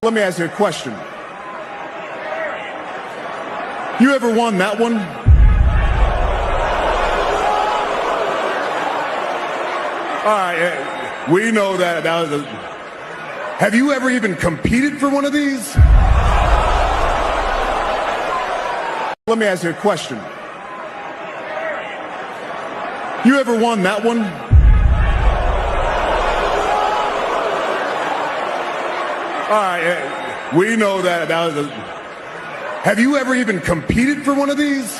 Let me ask you a question. You ever won that one? All right, we know that was a... Have you ever even competed for one of these? Let me ask you a question. You ever won that one? All right, we know that was a... Have you ever even competed for one of these?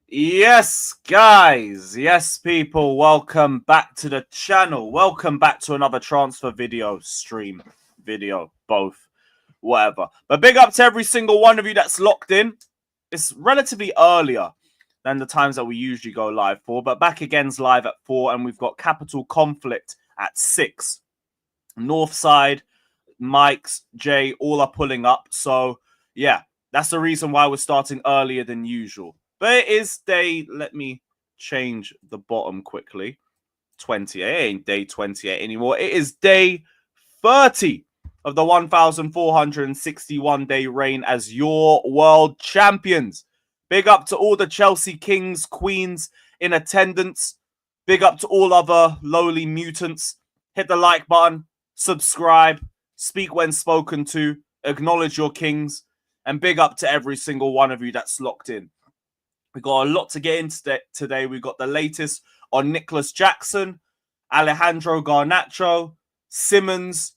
Yes, guys. Yes, people. Welcome back to the channel. Welcome back to another transfer video, stream, video, both, whatever. But big up to every single one of you that's locked in. It's relatively earlier than the times that we usually go live for, but back again's live at 4, and we've got Capital Conflict at 6. Northside, Mike's, Jay, all are pulling up. So, yeah, that's the reason why we're starting earlier than usual. But it is day, let me change the bottom quickly, 28. It ain't day 28 anymore. It is day 30 of the 1,461-day reign as your world champions. Big up to all the Chelsea kings, queens in attendance. Big up to all other lowly mutants. Hit the like button, subscribe, speak when spoken to, acknowledge your kings, and big up to every single one of you that's locked in. We got a lot to get into today. We got the latest on Nicholas Jackson, Alejandro Garnacho, Simmons.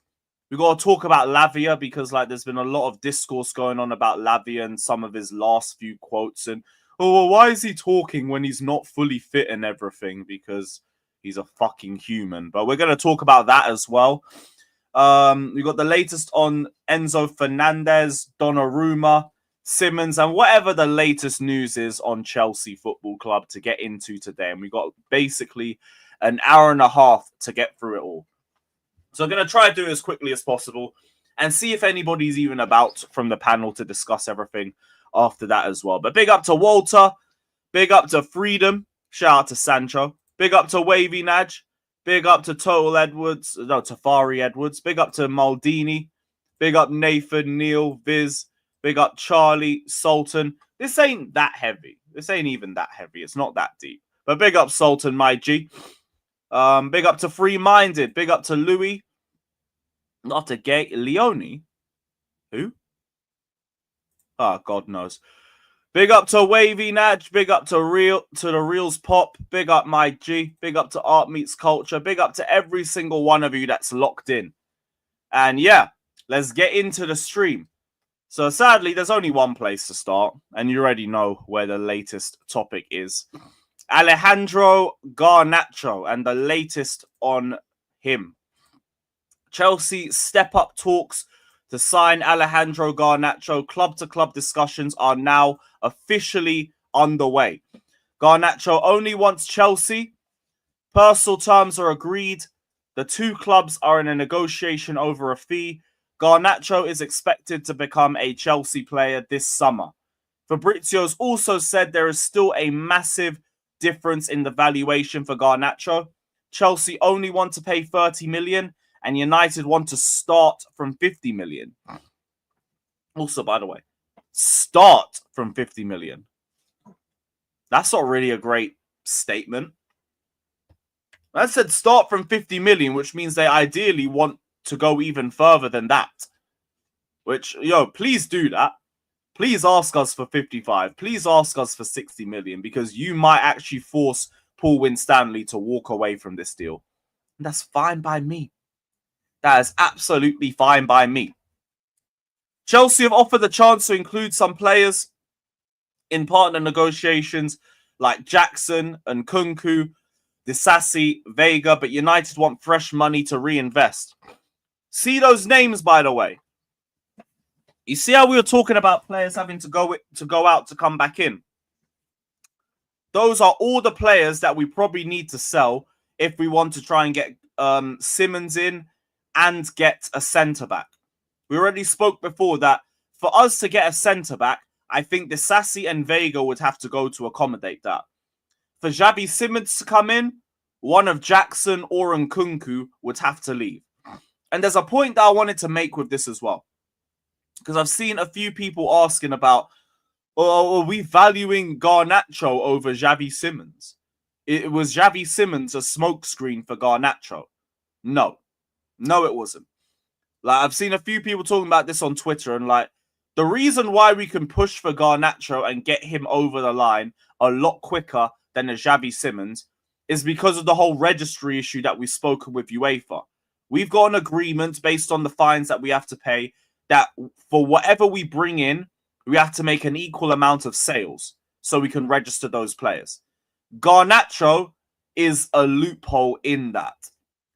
We got to talk about Lavia because there's been a lot of discourse going on about Lavia and some of his last few quotes. And, oh, well, why is he talking when he's not fully fit and everything? Because he's a fucking human. But we're going to talk about that as well. We got the latest on Enzo Fernandez, Donnarumma, Simmons, and whatever the latest news is on Chelsea Football Club to get into today. And we got basically an hour and a half to get through it all. So I'm going to try to do it as quickly as possible and see if anybody's even about from the panel to discuss everything after that as well. But big up to Walter. Big up to Freedom. Shout out to Sancho. Big up to Wavy Naj. Big up to Tafari Edwards. Big up to Maldini. Big up Nathan, Neil, Viz. Big up Charlie, Sultan. This ain't that heavy. This ain't even that heavy. It's not that deep. But big up Sultan, my G. Big up to Free Minded. Big up to Louis. Not a gay. Leone? Who? Oh, God knows. Big up to Wavy Naj. Big up to the Reels Pop. Big up my G. Big up to Art Meets Culture. Big up to every single one of you that's locked in. And yeah, let's get into the stream. So sadly, there's only one place to start, and you already know where the latest topic is. Alejandro Garnacho and the latest on him. Chelsea step-up talks to sign Alejandro Garnacho. Club-to-club discussions are now officially underway. Garnacho only wants Chelsea. Personal terms are agreed. The two clubs are in a negotiation over a fee. Garnacho is expected to become a Chelsea player this summer. Fabrizio's also said there is still a massive difference in the valuation for Garnacho. Chelsea only want to pay 30 million and United want to start from 50 million. Also, by the way, start from 50 million. That's not really a great statement. I said start from 50 million, which means they ideally want to go even further than that. Which, please do that. Please ask us for 55. Please ask us for 60 million because you might actually force Paul Winstanley to walk away from this deal. And that's fine by me. That is absolutely fine by me. Chelsea have offered the chance to include some players in partner negotiations like Jackson and Kunku, Disasi, Vega, but United want fresh money to reinvest. See those names, by the way. You see how we were talking about players having to go out to come back in? Those are all the players that we probably need to sell if we want to try and get Simmons in and get a centre-back. We already spoke before that for us to get a centre-back, I think the Disasi and Vega would have to go to accommodate that. For Xavi Simons to come in, one of Jackson or Nkunku would have to leave. And there's a point that I wanted to make with this as well. Because I've seen a few people asking about, oh, are we valuing Garnacho over Xavi Simons? Was Xavi Simons a smokescreen for Garnacho? No. No, it wasn't. Like, I've seen a few people talking about this on Twitter, and like, the reason why we can push for Garnacho and get him over the line a lot quicker than a Xavi Simons is because of the whole registry issue that we've spoken with UEFA. We've got an agreement based on the fines that we have to pay that for whatever we bring in, we have to make an equal amount of sales so we can register those players. Garnacho is a loophole in that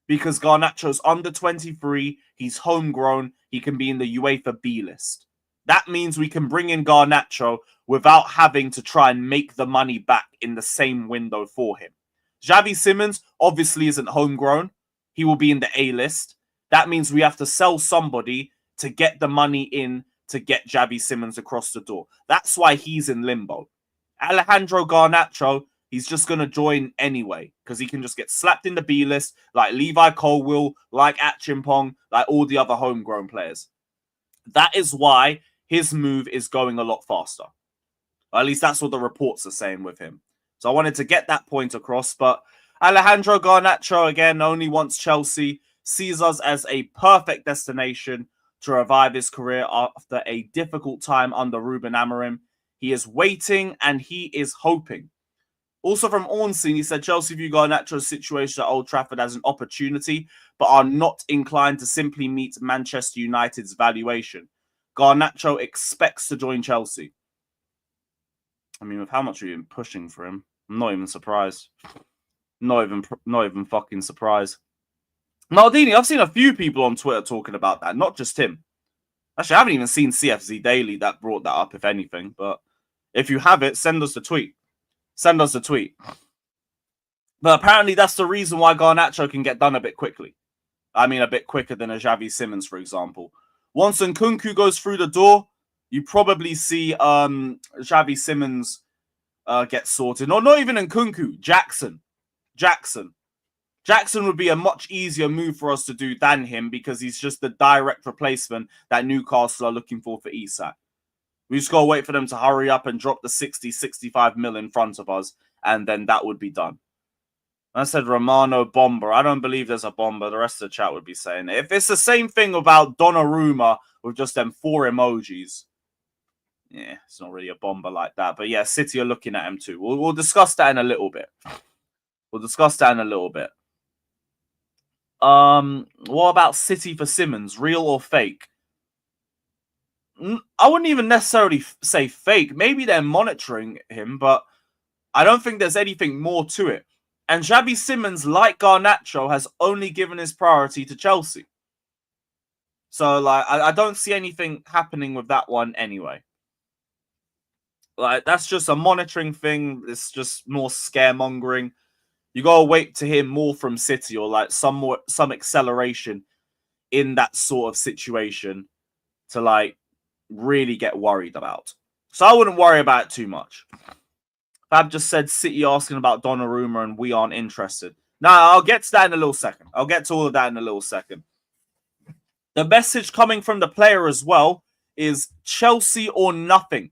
because Garnacho's under 23, he's homegrown, he can be in the UEFA B list. That means we can bring in Garnacho without having to try and make the money back in the same window for him. Xavi Simons obviously isn't homegrown. He will be in the A list. That means we have to sell somebody to get the money in to get Xavi Simons across the door. That's why he's in limbo. Alejandro Garnacho, he's just going to join anyway because he can just get slapped in the B list like Levi Colwill, like Achimpong, like all the other homegrown players. That is why his move is going a lot faster. Or at least that's what the reports are saying with him. So I wanted to get that point across. But Alejandro Garnacho, again, only wants Chelsea, sees us as a perfect destination to revive his career after a difficult time under Ruben Amorim. He is waiting and he is hoping. Also from Ornstein, he said Chelsea view Garnacho's situation at Old Trafford as an opportunity, but are not inclined to simply meet Manchester United's valuation. Garnacho expects to join Chelsea. I mean, with how much we've been pushing for him, I'm not even surprised. Not even fucking surprised. Maldini, I've seen a few people on Twitter talking about that, not just him. Actually, I haven't even seen CFZ Daily that brought that up, if anything. But if you have it, send us a tweet. Send us a tweet. But apparently that's the reason why Garnacho can get done a bit quickly. I mean, a bit quicker than a Xavi Simons, for example. Once Nkunku goes through the door, you probably see Xavi Simons get sorted. No, not even Nkunku. Jackson. Jackson would be a much easier move for us to do than him because he's just the direct replacement that Newcastle are looking for Isak. We just got to wait for them to hurry up and drop the 60, 65 mil in front of us, and then that would be done. I said Romano Bomber. I don't believe there's a bomber. The rest of the chat would be saying it. If it's the same thing about Donnarumma with just them 4 emojis, yeah, it's not really a bomber like that. But yeah, City are looking at him too. We'll discuss that in a little bit. What about City for Simons? Real or fake? I wouldn't even necessarily say fake. Maybe they're monitoring him, but I don't think there's anything more to it. And Xavi Simons, like Garnacho, has only given his priority to Chelsea. So, like, I don't see anything happening with that one anyway. Like, that's just a monitoring thing. It's just more scaremongering. You gotta wait to hear more from City or like some acceleration in that sort of situation to like really get worried about. So I wouldn't worry about it too much. Fab just said City asking about Donnarumma and we aren't interested. Now, I'll get to that in a little second. I'll get to all of that in a little second. The message coming from the player as well is Chelsea or nothing.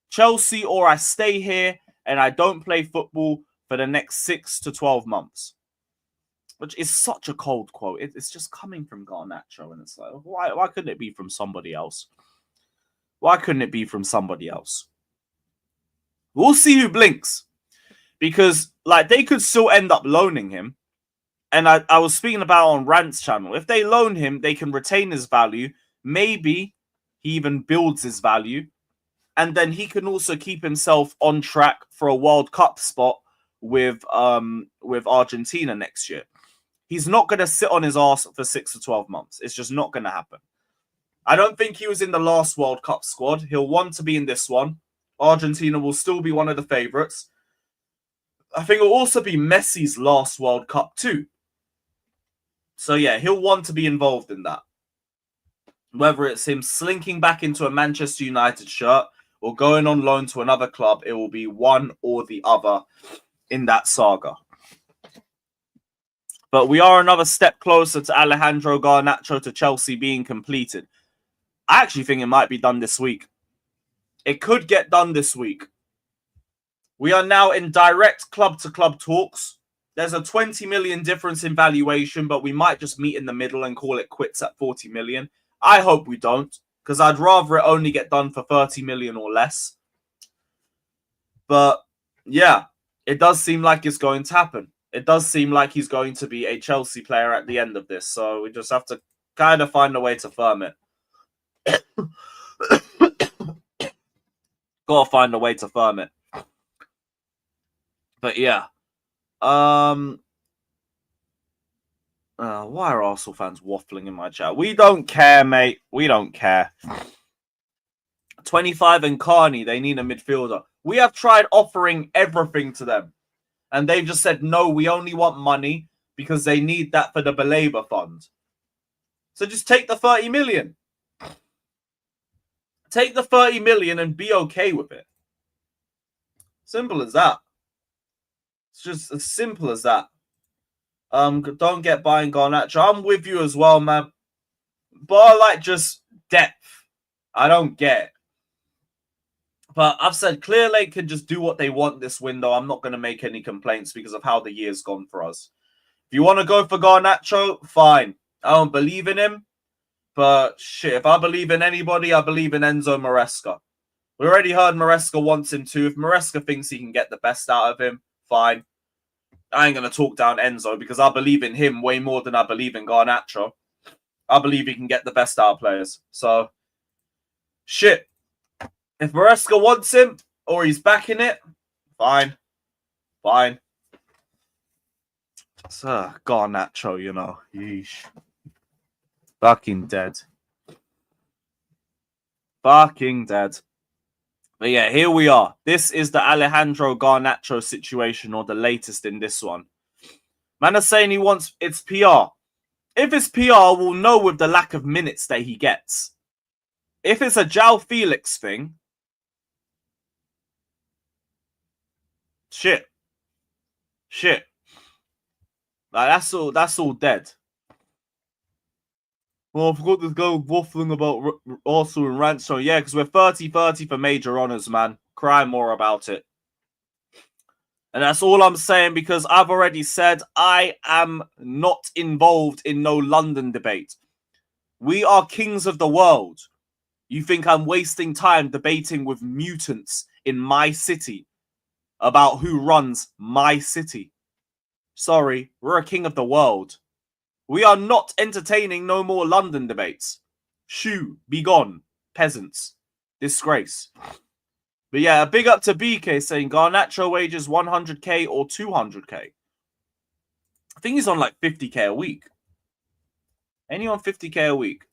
Chelsea or I stay here and I don't play football for the next 6 to 12 months. Which is such a cold quote. It's just coming from Garnacho and it's like, why couldn't it be from somebody else? Why couldn't it be from somebody else? We'll see who blinks. Because, like, they could still end up loaning him. And I was speaking about on Rants channel. If they loan him, they can retain his value. Maybe he even builds his value. And then he can also keep himself on track for a World Cup spot with Argentina next year. He's not going to sit on his arse for 6 to 12 months. It's just not going to happen. I don't think he was in the last World Cup squad. He'll want to be in this one. Argentina will still be one of the favourites. I think it'll also be Messi's last World Cup too. So yeah, he'll want to be involved in that. Whether it's him slinking back into a Manchester United shirt or going on loan to another club, it will be one or the other in that saga. But we are another step closer to Alejandro Garnacho to Chelsea being completed. I actually think it might be done this week. It could get done this week. We are now in direct club-to-club talks. There's a 20 million difference in valuation, but we might just meet in the middle and call it quits at 40 million. I hope we don't, because I'd rather it only get done for 30 million or less. But, yeah, it does seem like it's going to happen. It does seem like he's going to be a Chelsea player at the end of this, so we just have to kind of find a way to firm it. Gotta find a way to firm it. But yeah. Why are Arsenal fans waffling in my chat? We don't care, mate. We don't care. 25 and Carney, they need a midfielder. We have tried offering everything to them. And they've just said, no, we only want money because they need that for the Belabor fund. So just take the 30 million. Take the 30 million and be okay with it. Simple as that. It's just as simple as that. Don't get buying Garnacho. I'm with you as well, man. But I like just depth. I don't get it. But I've said Clear Lake can just do what they want this window. I'm not going to make any complaints because of how the year's gone for us. If you want to go for Garnacho, fine. I don't believe in him. But shit, if I believe in anybody, I believe in Enzo Maresca. We already heard Maresca wants him to. If Maresca thinks he can get the best out of him, fine. I ain't going to talk down Enzo because I believe in him way more than I believe in Garnacho. I believe he can get the best out of players. So, shit. If Maresca wants him or he's backing it, fine. Fine. It's Garnacho, you know. Yeesh. Fucking dead. Fucking dead. But yeah, here we are. This is the Alejandro Garnacho situation, or the latest in this one. Man is saying he wants it's PR. If it's PR, we'll know with the lack of minutes that he gets. If it's a João Felix thing, shit. Like that's all dead. Well, I forgot to go waffling about Arsenal and Rants. So yeah, because we're 30-30 for major honours, man. Cry more about it. And that's all I'm saying, because I've already said I am not involved in no London debate. We are kings of the world. You think I'm wasting time debating with mutants in my city about who runs my city? Sorry, we're a king of the world. We are not entertaining no more London debates. Shoo, be gone, peasants. Disgrace. But yeah, a big up to BK saying Garnacho wages 100k or 200k. I think he's on like 50k a week. Any on 50k a week?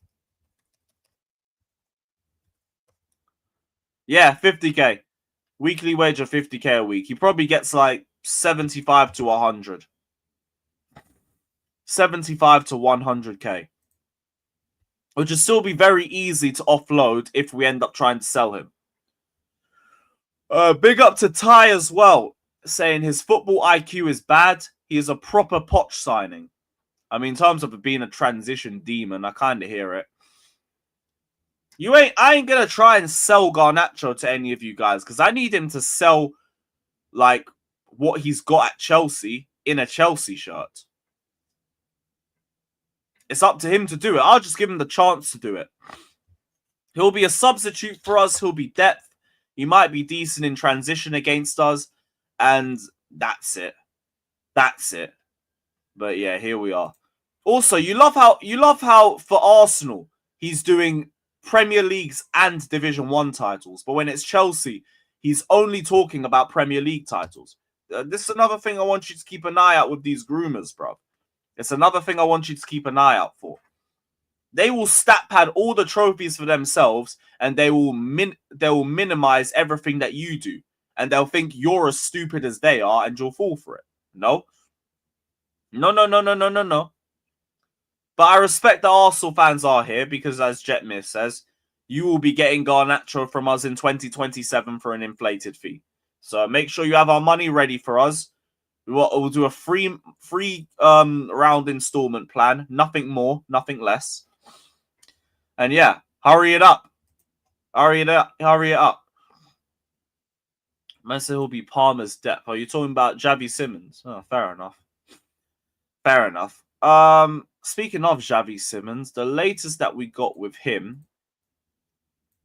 Yeah, 50k. Weekly wage of 50k a week. He probably gets like 75 to 100. 75 to 100k. Which will still be very easy to offload if we end up trying to sell him. Big up to Ty as well, saying his football IQ is bad. He is a proper Poch signing. I mean, in terms of being a transition demon, I kind of hear it. I ain't going to try and sell Garnacho to any of you guys, because I need him to sell, like, what he's got at Chelsea in a Chelsea shirt. It's up to him to do it. I'll just give him the chance to do it. He'll be a substitute for us. He'll be depth. He might be decent in transition against us. And that's it. That's it. But yeah, here we are. Also, you love how for Arsenal, he's doing Premier Leagues and Division 1 titles. But when it's Chelsea, he's only talking about Premier League titles. This is another thing I want you to keep an eye out with these groomers, bro. It's another thing I want you to keep an eye out for. They will stat pad all the trophies for themselves, and they will minimize everything that you do. And they'll think you're as stupid as they are, and you'll fall for it. No. No. But I respect that Arsenal fans are here because, as Jetmir says, you will be getting Garnacho from us in 2027 for an inflated fee. So make sure you have our money ready for us. We'll do a free round installment plan. Nothing more, nothing less. And yeah, hurry it up. Hurry it up. Man said he'll be Palmer's depth. Are you talking about Xavi Simons? Oh, fair enough. Fair enough. Speaking of Xavi Simons, the latest that we got with him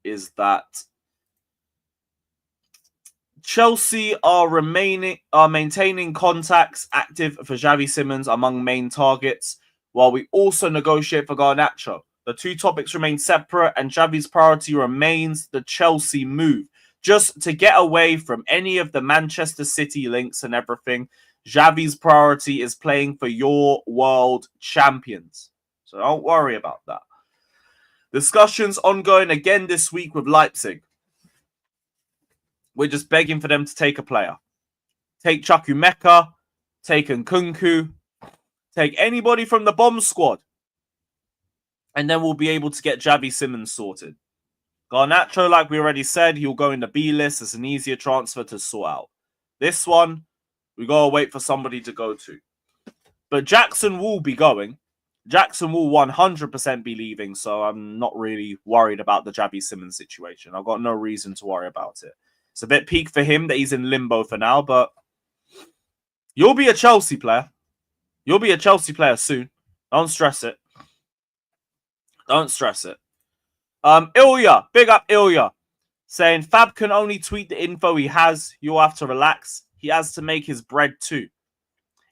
is that Chelsea are maintaining contacts active for Xavi Simons among main targets, while we also negotiate for Garnacho. The two topics remain separate, and Xavi's priority remains the Chelsea move. Just to get away from any of the Manchester City links and everything, Xavi's priority is playing for your world champions. So don't worry about that. Discussions ongoing again this week with Leipzig. We're just begging for them to take a player. Take Chukwuemeka, take Nkunku, take anybody from the bomb squad. And then we'll be able to get Xavi Simons sorted. Garnacho, like we already said, he'll go in the B list. It's an easier transfer to sort out. This one, we gotta wait for somebody to go to. But Jackson will be going. Jackson will 100% be leaving, so I'm not really worried about the Xavi Simons situation. I've got no reason to worry about it. It's a bit peak for him that he's in limbo for now, but you'll be a Chelsea player. You'll be a Chelsea player soon. Don't stress it. Don't stress it. Ilya, big up Ilya, saying Fab can only tweet the info he has. You'll have to relax. He has to make his bread too.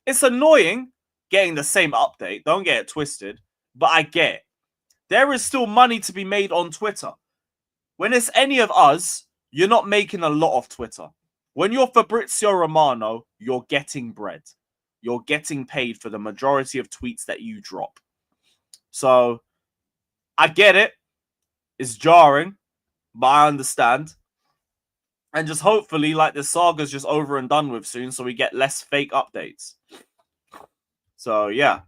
It's annoying getting the same update. Don't get it twisted. But I get it. There is still money to be made on Twitter. When it's any of us, you're not making a lot of Twitter. When you're Fabrizio Romano, you're getting bread. You're getting paid for the majority of tweets that you drop. So, I get it. It's jarring, but I understand. And just hopefully, like, the saga's just over and done with soon, so we get less fake updates. So, yeah.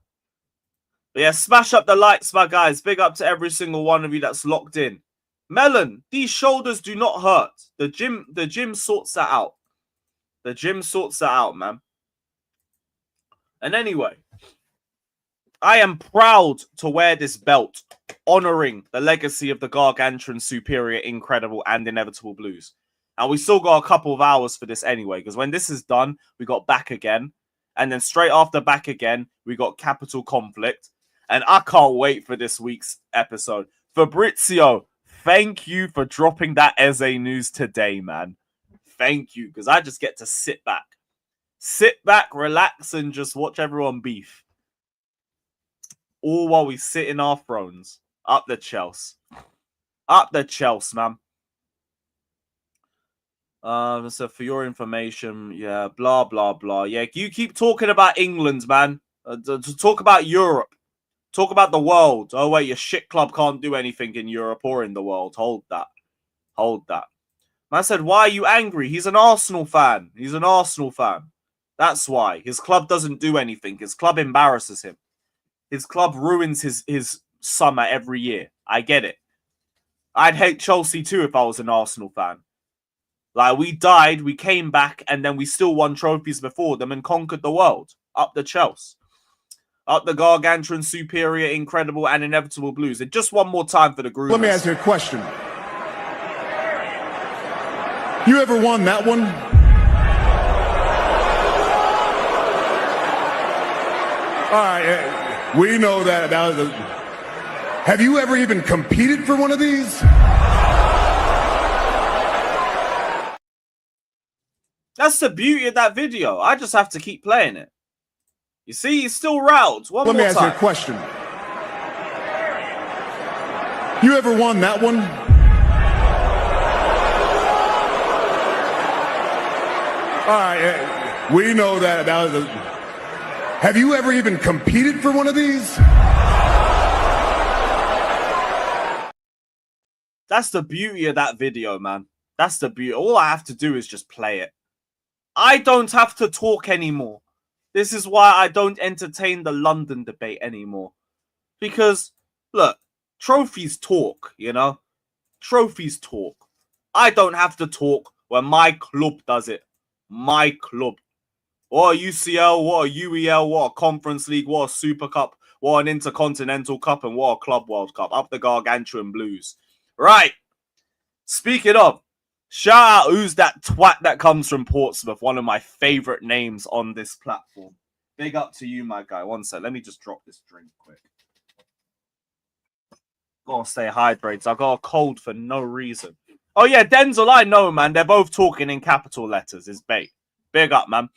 But yeah, smash up the likes, my guys. Big up to every single one of you that's locked in. Melon, these shoulders do not hurt. The gym sorts that out. The gym sorts that out, man. And anyway, I am proud to wear this belt, honoring the legacy of the Gargantuan, Superior, Incredible, and Inevitable Blues. And we still got a couple of hours for this anyway, because when this is done, we got Back Again. And then straight after Back Again, we got Capital Conflict. And I can't wait for this week's episode. Fabrizio, thank you for dropping that Eze news today, man. Thank you, because I just get to sit back. Sit back, relax, and just watch everyone beef. All while we sit in our thrones. Up the Chelsea. Up the Chelsea, man. So for your information, yeah, blah, blah, blah. Yeah, you keep talking about England, man. Talk about Europe. Talk about the world. Oh, wait, your shit club can't do anything in Europe or in the world. Hold that. Hold that. Man said, why are you angry? He's an Arsenal fan. He's an Arsenal fan. That's why. His club doesn't do anything. His club embarrasses him. His club ruins his summer every year. I get it. I'd hate Chelsea too if I was an Arsenal fan. Like, we died, we came back, and then we still won trophies before them and conquered the world. Up the Chelsea. Up the Gargantuan, Superior, Incredible, and Inevitable Blues. And just one more time for the Groomers. Let me ask you a question. You ever won that one? All right, we know that was a... Have you ever even competed for one of these? That's the beauty of that video. I just have to keep playing it. You see, he's still riled. Let me ask you a question. You ever won that one? All right, we know that was a... Have you ever even competed for one of these? That's the beauty of that video, man. That's the beauty. All I have to do is just play it. I don't have to talk anymore. This is why I don't entertain the London debate anymore. Because, look, trophies talk, you know? Trophies talk. I don't have to talk when my club does it. My club. What a UCL, what a UEL, what a Conference League, what a Super Cup, what an Intercontinental Cup, and what a Club World Cup. Up the Gargantuan Blues. Right. Speaking of, shout out who's that twat that comes from Portsmouth, one of my favourite names on this platform. Big up to you, my guy. One sec, let me just drop this drink quick. Gotta stay hydrated. I got a cold for no reason. Oh yeah, Denzel, I know, man. They're both talking in capital letters. Is bait. Big up, man.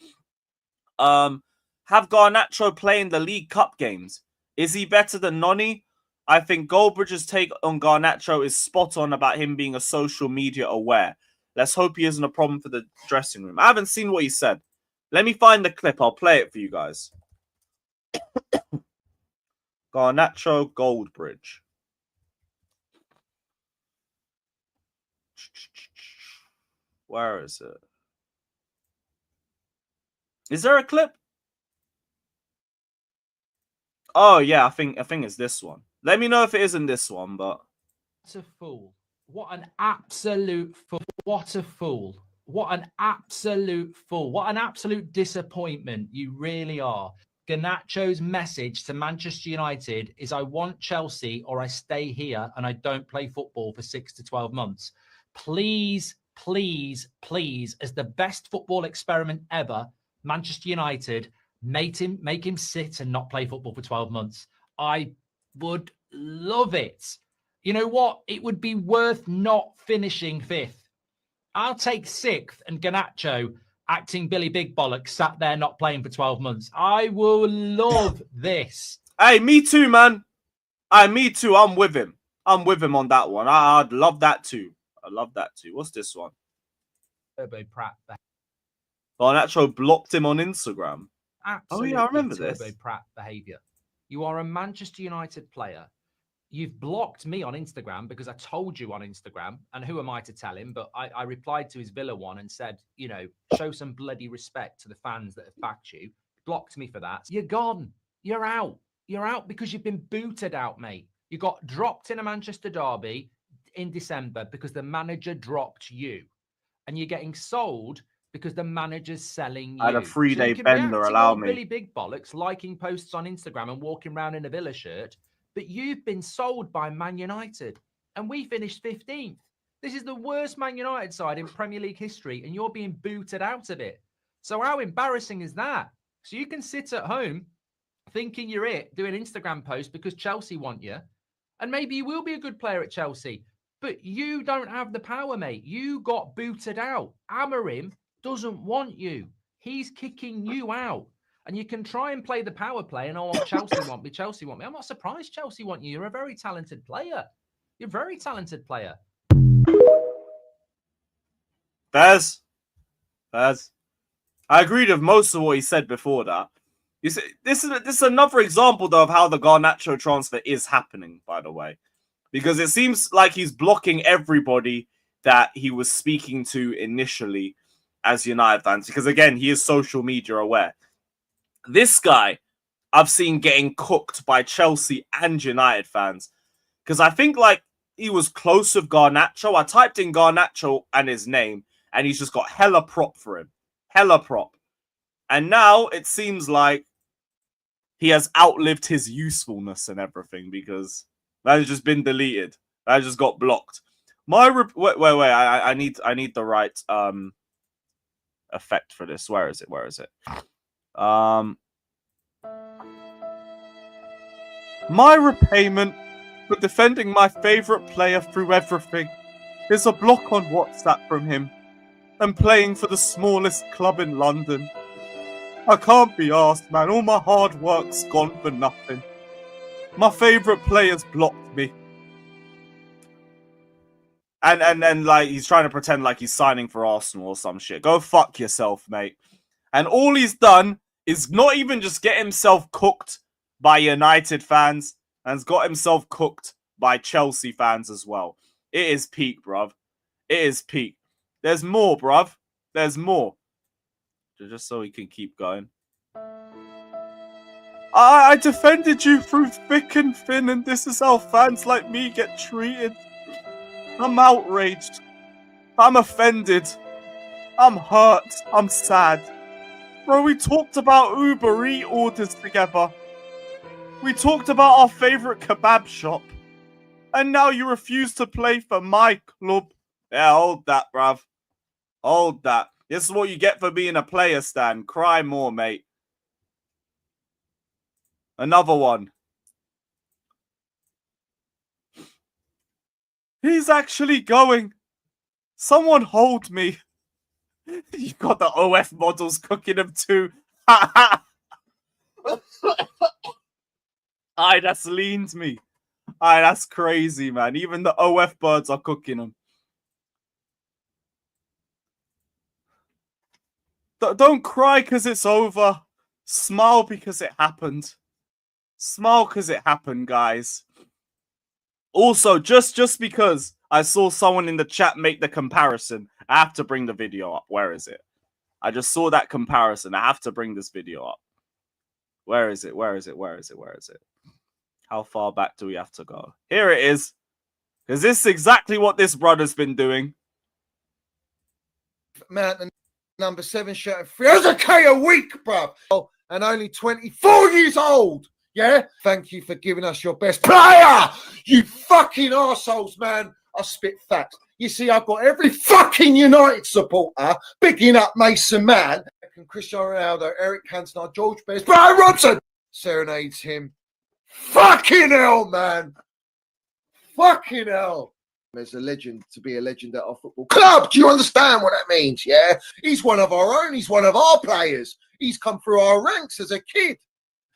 Have Garnacho playing the League Cup games? Is he better than Noni? I think Goldbridge's take on Garnacho is spot on about him being a social media aware. Let's hope he isn't a problem for the dressing room. I haven't seen what he said. Let me find the clip. I'll play it for you guys. Garnacho Goldbridge. Where is it? Is there a clip? Oh yeah, I think it's this one. Let me know if it isn't this one, but what a fool. What an absolute fool. What a fool. What an absolute fool. What an absolute disappointment you really are. Garnacho's message to Manchester United is I want Chelsea or I stay here and I don't play football for 6 to 12 months. Please, please, please, as the best football experiment ever, Manchester United, make him sit and not play football for 12 months. I would love it. You know what? It would be worth not finishing 5th. I'll take 6th and Garnacho acting Billy Big Bollocks sat there not playing for 12 months. I will love this. Hey, me too, man. Me too. I'm with him. I'm with him on that one. I'd love that too. I love that too. What's this one? Turbo Pratt. Garnacho blocked him on Instagram. Absolutely. Oh yeah, I remember this. Turbo Pratt behavior. You are a Manchester United player. You've blocked me on Instagram because I told you on Instagram, and who am I to tell him? But I replied to his Villa one and said, you know, show some bloody respect to the fans that have backed you. Blocked me for that. You're gone. You're out. You're out because you've been booted out, mate. You got dropped in a Manchester derby in December because the manager dropped you. And you're getting sold because the manager's selling you. I had a 3-day bender, allow me. Billy Big Bollocks, liking posts on Instagram and walking around in a Villa shirt. But you've been sold by Man United, and we finished 15th. This is the worst Man United side in Premier League history, and you're being booted out of it. So how embarrassing is that? So you can sit at home thinking you're it, doing Instagram posts because Chelsea want you, and maybe you will be a good player at Chelsea, but you don't have the power, mate. You got booted out. Amorim doesn't want you. He's kicking you out. And you can try and play the power play and, oh, Chelsea want me, Chelsea want me. I'm not surprised Chelsea want you. You're a very talented player. You're a very talented player. Bez. I agreed with most of what he said before that. You see, this is another example, though, of how the Garnacho transfer is happening, by the way. Because it seems like he's blocking everybody that he was speaking to initially as United fans. Because, again, he is social media aware. This guy, I've seen getting cooked by Chelsea and United fans. Because I think, like, he was close with Garnacho. I typed in Garnacho and his name, and he's just got hella prop for him. Hella prop. And now it seems like he has outlived his usefulness and everything, because that has just been deleted. That just got blocked. Wait. I need the right effect for this. Where is it? My repayment for defending my favourite player through everything is a block on WhatsApp from him and playing for the smallest club in London. I can't be arsed, man. All my hard work's gone for nothing. My favourite player's blocked me. And like he's trying to pretend like he's signing for Arsenal or some shit. Go fuck yourself, mate. And all he's done is not even just get himself cooked by United fans, and has got himself cooked by Chelsea fans as well. It is peak, bruv. It is peak. There's more, bruv. There's more. Just so he can keep going. I defended you through thick and thin, and this is how fans like me get treated. I'm outraged. I'm offended. I'm hurt. I'm sad. Bro, we talked about Uber Eats orders together. We talked about our favourite kebab shop. And now you refuse to play for my club. Yeah, hold that, bruv. Hold that. This is what you get for being a player, Stan. Cry more, mate. Another one. He's actually going. Someone hold me. You've got the OF models cooking them too. Aye, that's leaned me. Aye, that's crazy, man. Even the OF birds are cooking them. Don't cry because it's over. Smile because it happened. Smile because it happened, guys. Also, just because I saw someone in the chat make the comparison, I have to bring the video up. Where is it? I just saw that comparison. I have to bring this video up. Where is it? Where is it? Where is it? Where is it? How far back do we have to go? Here it is. Because this is exactly what this brother's been doing. Man, the number 7 shirt, 300k a week, bruv. Oh, and only 24 years old. Yeah? Thank you for giving us your best player. You fucking arseholes, man. I spit facts. You see, I've got every fucking United supporter bigging up Mason Mann, Cristiano Ronaldo, Eric Cantona, George Best, Brian Robson serenades him. Fucking hell, man. Fucking hell. There's a legend to be a legend at our football club. Do you understand what that means? Yeah? He's one of our own. He's one of our players. He's come through our ranks as a kid.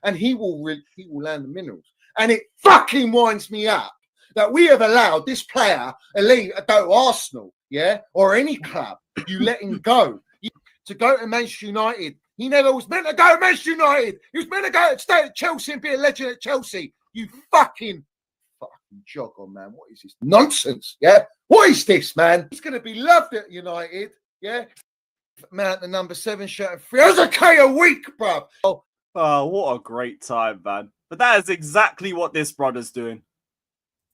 And he will land the minerals. And it fucking winds me up that we have allowed this player, elite, to go to Arsenal, yeah, or any club. You let him go. To go to Manchester United. He never was meant to go to Manchester United. He was meant to stay at Chelsea and be a legend at Chelsea. You fucking jog on, man. What is this nonsense? Yeah? What is this, man? He's going to be loved at United, yeah? Man, the number 7 shirt, 300k a week, bruv. Oh, what a great time, man. But that is exactly what this brother's doing.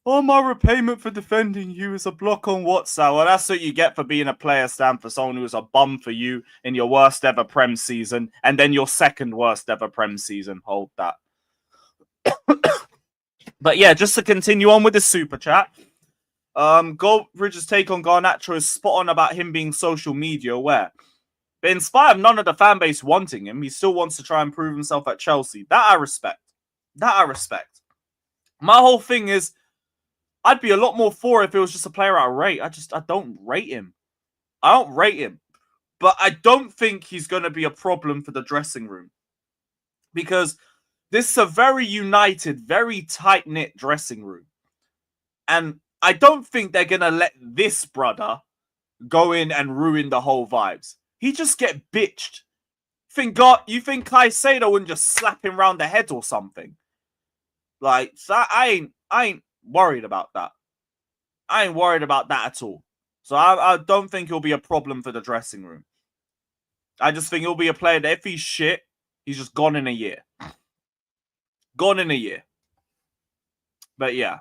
Oh, my repayment for defending you is a block on WhatsApp. Well, that's what you get for being a player, Stan, for someone who was a bum for you in your worst ever Prem season, and then your second worst ever Prem season. Hold that. But yeah, just to continue on with the super chat. Goldbridge's take on Garnacho is spot on about him being social media aware. But in spite of none of the fan base wanting him, he still wants to try and prove himself at Chelsea. That I respect. That I respect. My whole thing is, I'd be a lot more for if it was just a player I rate. I don't rate him. I don't rate him. But I don't think he's going to be a problem for the dressing room. Because this is a very united, very tight-knit dressing room. And I don't think they're going to let this brother go in and ruin the whole vibes. He just get bitched. You think Caicedo wouldn't just slap him round the head or something? Like, I ain't worried about that. I ain't worried about that at all. So I don't think he'll be a problem for the dressing room. I just think he'll be a player that if he's shit, he's just gone in a year. Gone in a year. But yeah.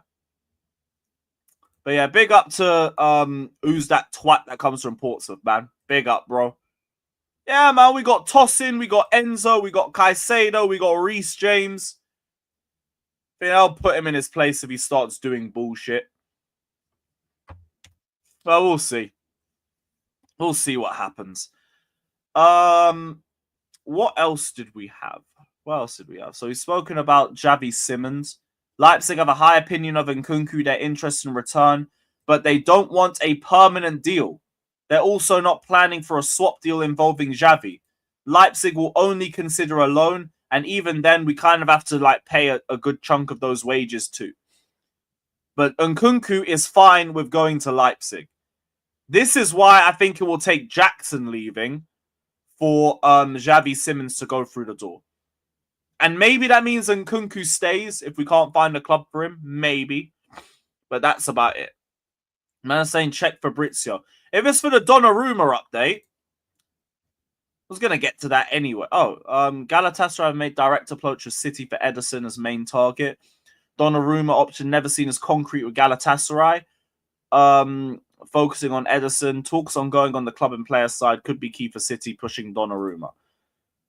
Big up to who's that twat that comes from Portsmouth, man. Big up, bro. Yeah, man, we got Tosin, we got Enzo, we got Caicedo, we got Reece James. I think I'll put him in his place if he starts doing bullshit. Well, we'll see. We'll see what happens. What else did we have? What else did we have? So we've spoken about Xavi Simons. Leipzig have a high opinion of Nkunku. They're interested in return, but they don't want a permanent deal. They're also not planning for a swap deal involving Xavi. Leipzig will only consider a loan, and even then, we kind of have to pay a good chunk of those wages too. But Nkunku is fine with going to Leipzig. This is why I think it will take Jackson leaving for Xavi Simons to go through the door. And maybe that means Nkunku stays if we can't find a club for him. Maybe. But that's about it. Man saying check Fabrizio. If it's for the Donnarumma update, was going to get to that anyway. Galatasaray have made direct approach with City for Ederson as main target. Donnarumma option never seen as concrete with Galatasaray. Focusing on Ederson. Talks ongoing on the club and player side could be key for City pushing Donnarumma.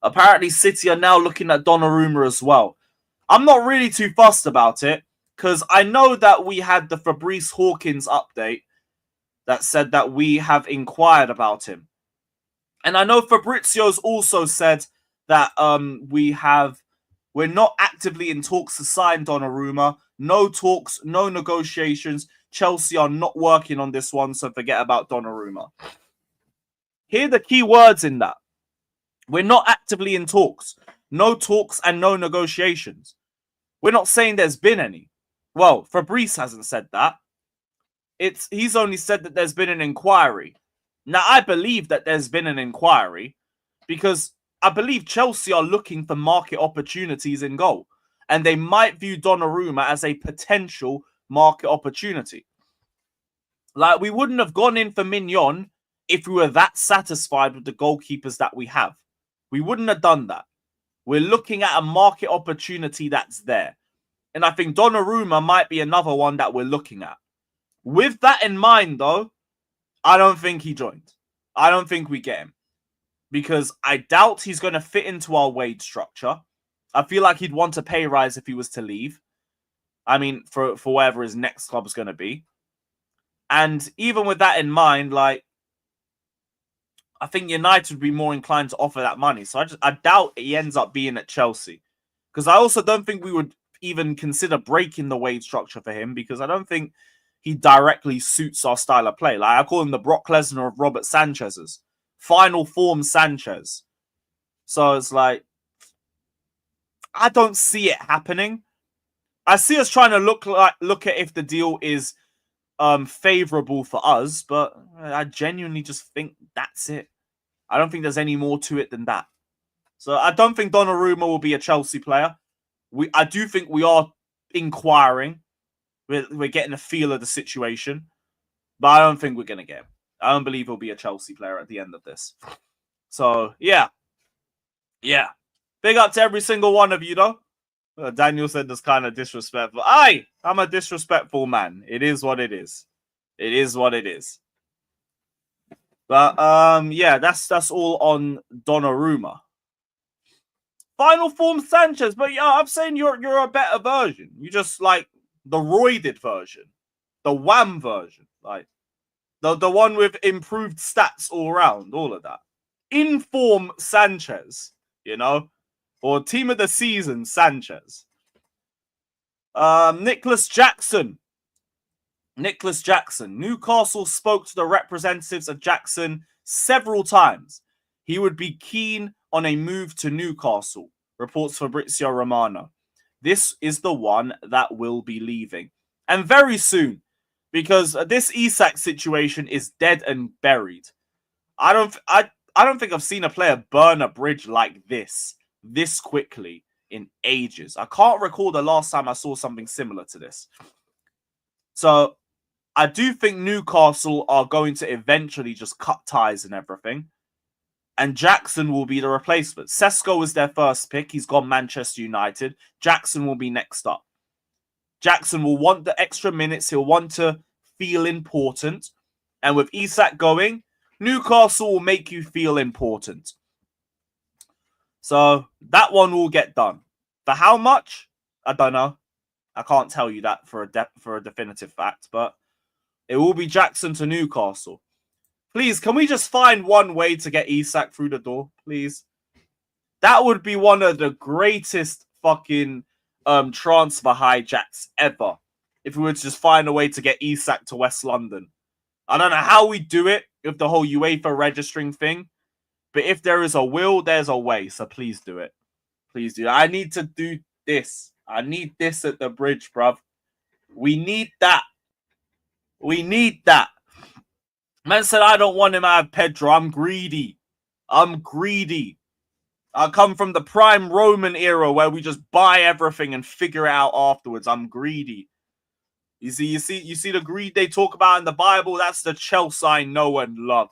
Apparently, City are now looking at Donnarumma as well. I'm not really too fussed about it because I know that we had the Fabrice Hawkins update that said that we have inquired about him. And I know Fabrizio's also said that we're not actively in talks to sign Donnarumma. No talks, no negotiations. Chelsea are not working on this one, so forget about Donnarumma. Here are the key words in that. We're not actively in talks. No talks and no negotiations. We're not saying there's been any. Well, Fabrice hasn't said that. He's only said that there's been an inquiry. Now, I believe that there's been an inquiry because I believe Chelsea are looking for market opportunities in goal. And they might view Donnarumma as a potential market opportunity. Like, we wouldn't have gone in for Mignon if we were that satisfied with the goalkeepers that we have. We wouldn't have done that. We're looking at a market opportunity that's there. And I think Donnarumma might be another one that we're looking at. With that in mind, though, I don't think he joined. I don't think we get him. Because I doubt he's going to fit into our wage structure. I feel like he'd want a pay rise if he was to leave. I mean, for wherever his next club is going to be. And even with that in mind, like, I think United would be more inclined to offer that money. So I doubt he ends up being at Chelsea. Because I also don't think we would even consider breaking the wage structure for him. Because I don't think he directly suits our style of play. Like, I call him the Brock Lesnar of Robert Sanchez's. Final form Sanchez. So it's like, I don't see it happening. I see us trying to look at if the deal is favorable for us, but I genuinely just think that's it. I don't think there's any more to it than that. So I don't think Donnarumma will be a Chelsea player. I do think we are inquiring. We're getting a feel of the situation, but I don't think we're going to get him. I don't believe he'll be a Chelsea player at the end of this. So, yeah. Yeah. Big up to every single one of you, though. Daniel said that's kind of disrespectful. I'm a disrespectful man. It is what it is. It is what it is. But, yeah, that's all on Donnarumma. Final form Sanchez. But, yeah, I'm saying you're a better version. You just, like, the roided version. The wham version. Like, the one with improved stats all around, all of that. Inform Sanchez, you know? Or team of the season, Sanchez. Nicholas Jackson. Newcastle spoke to the representatives of Jackson several times. He would be keen on a move to Newcastle, reports Fabrizio Romano. This is the one that will be leaving. And very soon. Because this Isak situation is dead and buried. I don't think I've seen a player burn a bridge like this quickly in ages. I can't recall the last time I saw something similar to this. So I do think Newcastle are going to eventually just cut ties and everything. And Jackson will be the replacement. Sesko was their first pick. He's gone Manchester United. Jackson will be next up. Jackson will want the extra minutes. He'll want to feel important. And with Isak going, Newcastle will make you feel important. So that one will get done. For how much? I don't know. I can't tell you that for a definitive fact. But it will be Jackson to Newcastle. Please, can we just find one way to get Isak through the door? Please. That would be one of the greatest fucking transfer hijacks ever. If we were to just find a way to get Isak to West London. I don't know how we do it with the whole UEFA registering thing. But if there is a will, there's a way. So please do it. Please do. I need to do this. I need this at the bridge, bruv. We need that. We need that. Man said, I don't want him out of Pedro. I'm greedy. I'm greedy. I come from the prime Roman era where we just buy everything and figure it out afterwards. I'm greedy. You see the greed they talk about in the Bible? That's the Chelsea I know and love.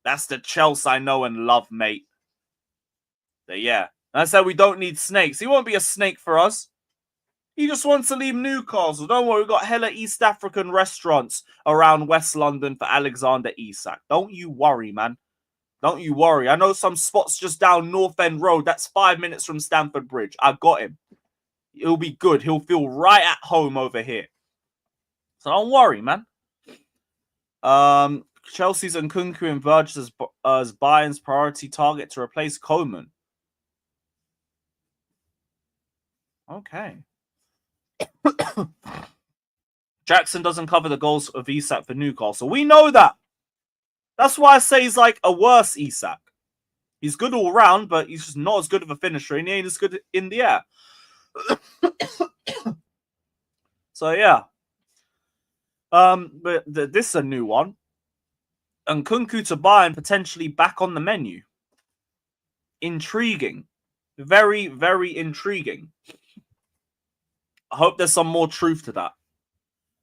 That's the Chelsea I know and love, mate. But yeah, I said we don't need snakes. He won't be a snake for us. He just wants to leave Newcastle. Don't worry, we've got hella East African restaurants around West London for Alexander Isak. Don't you worry, man. Don't you worry. I know some spots just down North End Road. That's 5 minutes from Stamford Bridge. I got him. He'll be good. He'll feel right at home over here. So don't worry, man. Chelsea's Nkunku emerged as Bayern's priority target to replace Coman. Okay. Jackson doesn't cover the goals of Isak for Newcastle. We know that. That's why I say he's like a worse Isak. He's good all round, but he's just not as good of a finisher, and he ain't as good in the air. So yeah. But this is a new one. Nkunku to Bayern potentially back on the menu. Intriguing. Very, very intriguing. I hope there's some more truth to that.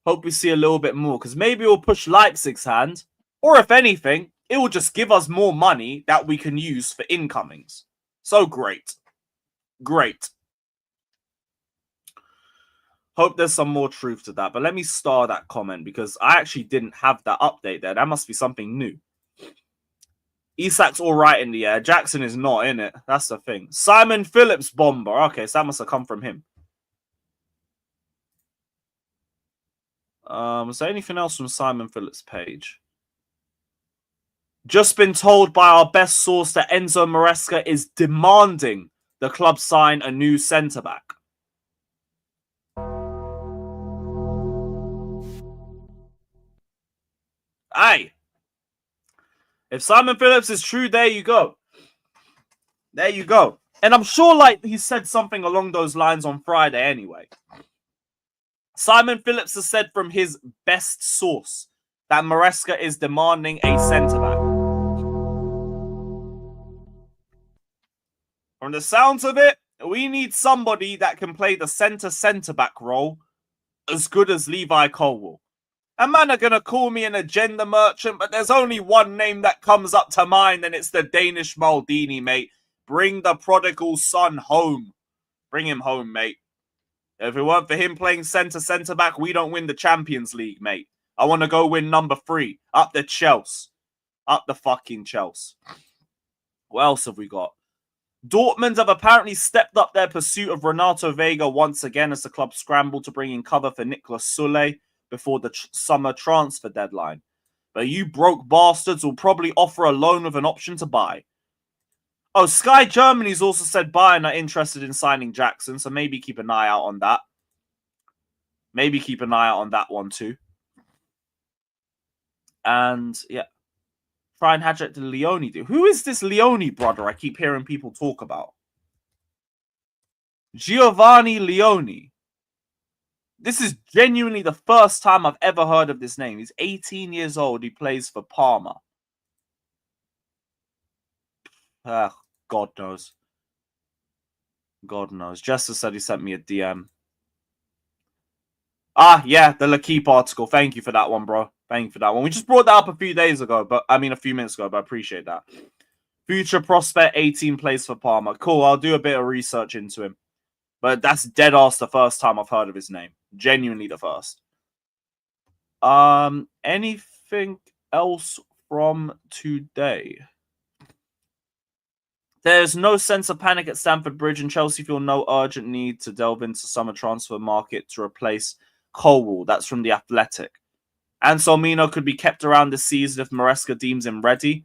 Hope we see a little bit more, because maybe we'll push Leipzig's hand, or if anything, it will just give us more money that we can use for incomings. So great. Great. Hope there's some more truth to that. But let me star that comment, because I actually didn't have that update there. That must be something new. Isak's all right in the air. Jackson is not in it. That's the thing. Simon Phillips bomber. Okay, so that must have come from him. Was there anything else from Simon Phillips' page? Just been told by our best source that Enzo Maresca is demanding the club sign a new centre-back. Aye. If Simon Phillips is true, there you go. There you go. And I'm sure like he said something along those lines on Friday anyway. Simon Phillips has said from his best source that Maresca is demanding a centre-back. From the sounds of it, we need somebody that can play the centre-back role as good as Levi Colwill. And man are going to call me an agenda merchant, but there's only one name that comes up to mind, and it's the Danish Maldini, mate. Bring the prodigal son home. Bring him home, mate. If it weren't for him playing centre-back, we don't win the Champions League, mate. I want to go win number 3. Up the Chelsea. Up the fucking Chelsea. What else have we got? Dortmund have apparently stepped up their pursuit of Renato Vega once again as the club scrambled to bring in cover for Niklas Süle before the summer transfer deadline. But you broke bastards will probably offer a loan with an option to buy. Oh, Sky Germany's also said Bayern are interested in signing Jackson, so maybe keep an eye out on that. Maybe keep an eye out on that one too. And yeah, Brian Hadget to Leone do. Who is this Leone brother I keep hearing people talk about? Giovanni Leone. This is genuinely the first time I've ever heard of this name. He's 18 years old. He plays for Parma. God knows. God knows. Jester said he sent me a DM. Ah, yeah, the L'Equipe article. Thank you for that one, bro. Thank you for that one. We just brought that up a few minutes ago, but I appreciate that. Future prospect, 18 plays for Parma. Cool, I'll do a bit of research into him. But that's dead ass the first time I've heard of his name. Genuinely the first. Anything else from today? There's no sense of panic at Stamford Bridge, and Chelsea feel no urgent need to delve into summer transfer market to replace Colwill. That's from The Athletic. Anselmino could be kept around this season if Maresca deems him ready.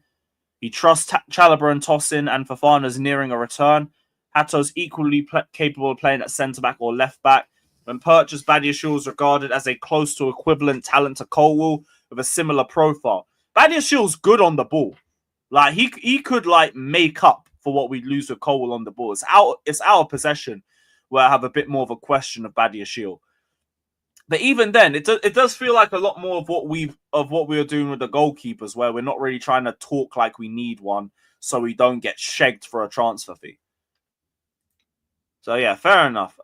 He trusts Chalobah and Tosin, and Fofana's nearing a return. Hato's equally capable of playing at centre-back or left-back. When purchased, Badiashile is regarded as a close to equivalent talent to Colwill with a similar profile. Badiashile's good on the ball. Like he could like make up for what we lose with Colwill on the ball. It's our possession where I have a bit more of a question of Badiashile. But even then, it does feel like a lot more of what we were doing with the goalkeepers, where we're not really trying to talk like we need one, so we don't get shagged for a transfer fee. So yeah, fair enough.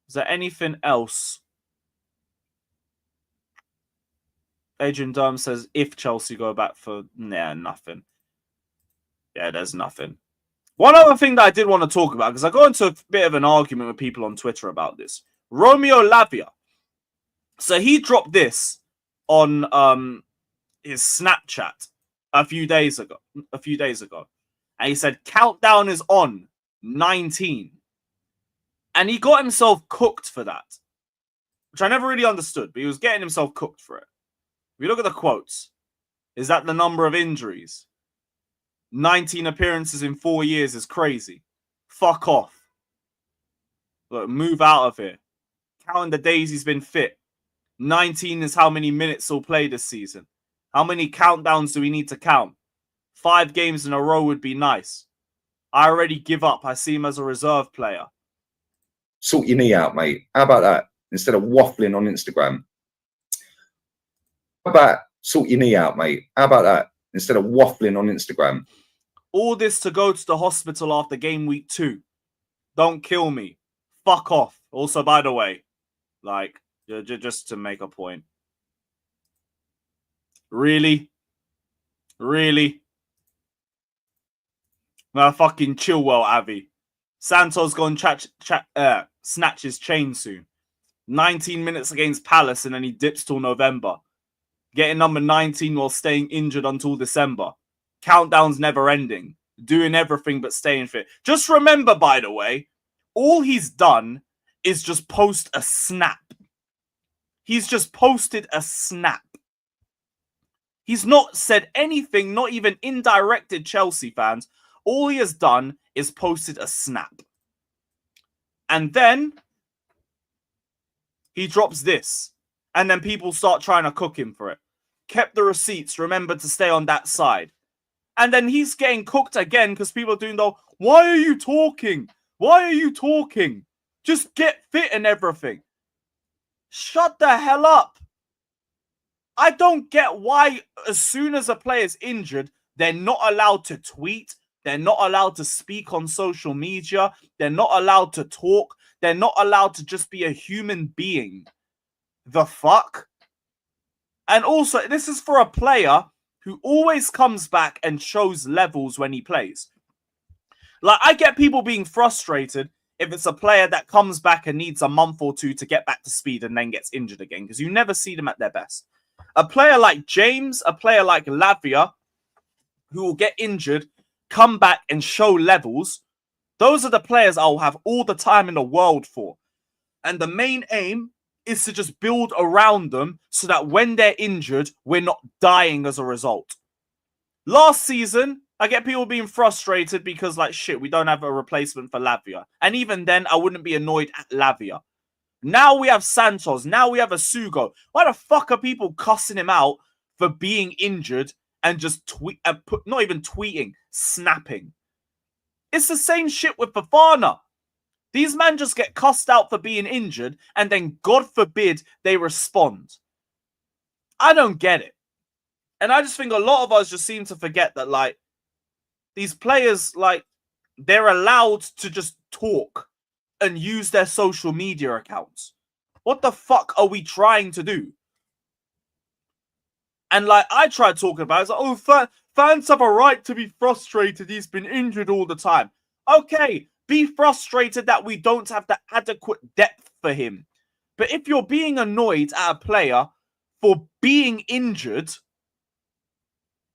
Is there anything else? Adrian Durham says if Chelsea go back for nothing. Yeah, there's nothing. One other thing that I did want to talk about, because I got into a bit of an argument with people on Twitter about this. Romeo Lavia. So he dropped this on his Snapchat a few days ago. And he said, countdown is on 19. And he got himself cooked for that, which I never really understood, but he was getting himself cooked for it. If you look at the quotes, is that the number of injuries? 19 appearances in 4 years is crazy. Fuck off. Look, move out of here. Counting the days he's been fit. 19 is how many minutes he'll play this season. How many countdowns do we need to count? 5 games in a row would be nice. I already give up. I see him as a reserve player. Sort your knee out, mate. How about that? Instead of waffling on Instagram. How about sort your knee out, mate? How about that? Instead of waffling on Instagram. All this to go to the hospital after game week 2. Don't kill me. Fuck off. Also, by the way, like, just to make a point. Really? Really? Nah, fucking chill well, Avi. Santos gonna snatch his chain soon. 19 minutes against Palace and then he dips till November. Getting number 19 while staying injured until December. Countdown's never ending. Doing everything but staying fit. Just remember, by the way, all he's done is just post a snap. He's just posted a snap. He's not said anything, not even indirected Chelsea fans. All he has done is posted a snap. And then he drops this. And then people start trying to cook him for it. Kept the receipts. Remember to stay on that side. And then he's getting cooked again because people are doing the, why are you talking? Why are you talking? Just get fit and everything. Shut the hell up. I don't get why as soon as a player's injured, they're not allowed to tweet. They're not allowed to speak on social media. They're not allowed to talk. They're not allowed to just be a human being. The fuck? And also, this is for a player who always comes back and shows levels when he plays. Like, I get people being frustrated if it's a player that comes back and needs a month or 2 to get back to speed and then gets injured again, because you never see them at their best. A player like James, a player like Lavia, who will get injured, come back and show levels, those are the players I'll have all the time in the world for. And the main aim is to just build around them so that when they're injured, we're not dying as a result. Last season, I get people being frustrated because, like, shit, we don't have a replacement for Lavia. And even then, I wouldn't be annoyed at Lavia. Now we have Santos. Now we have Asugo. Why the fuck are people cussing him out for being injured and just not even tweeting, snapping? It's the same shit with Fofana. These men just get cussed out for being injured and then, God forbid, they respond. I don't get it. And I just think a lot of us just seem to forget that, like, these players, like, they're allowed to just talk and use their social media accounts. What the fuck are we trying to do? And, like, I tried talking about it. It's like, oh, fans have a right to be frustrated. He's been injured all the time. Okay, be frustrated that we don't have the adequate depth for him. But if you're being annoyed at a player for being injured,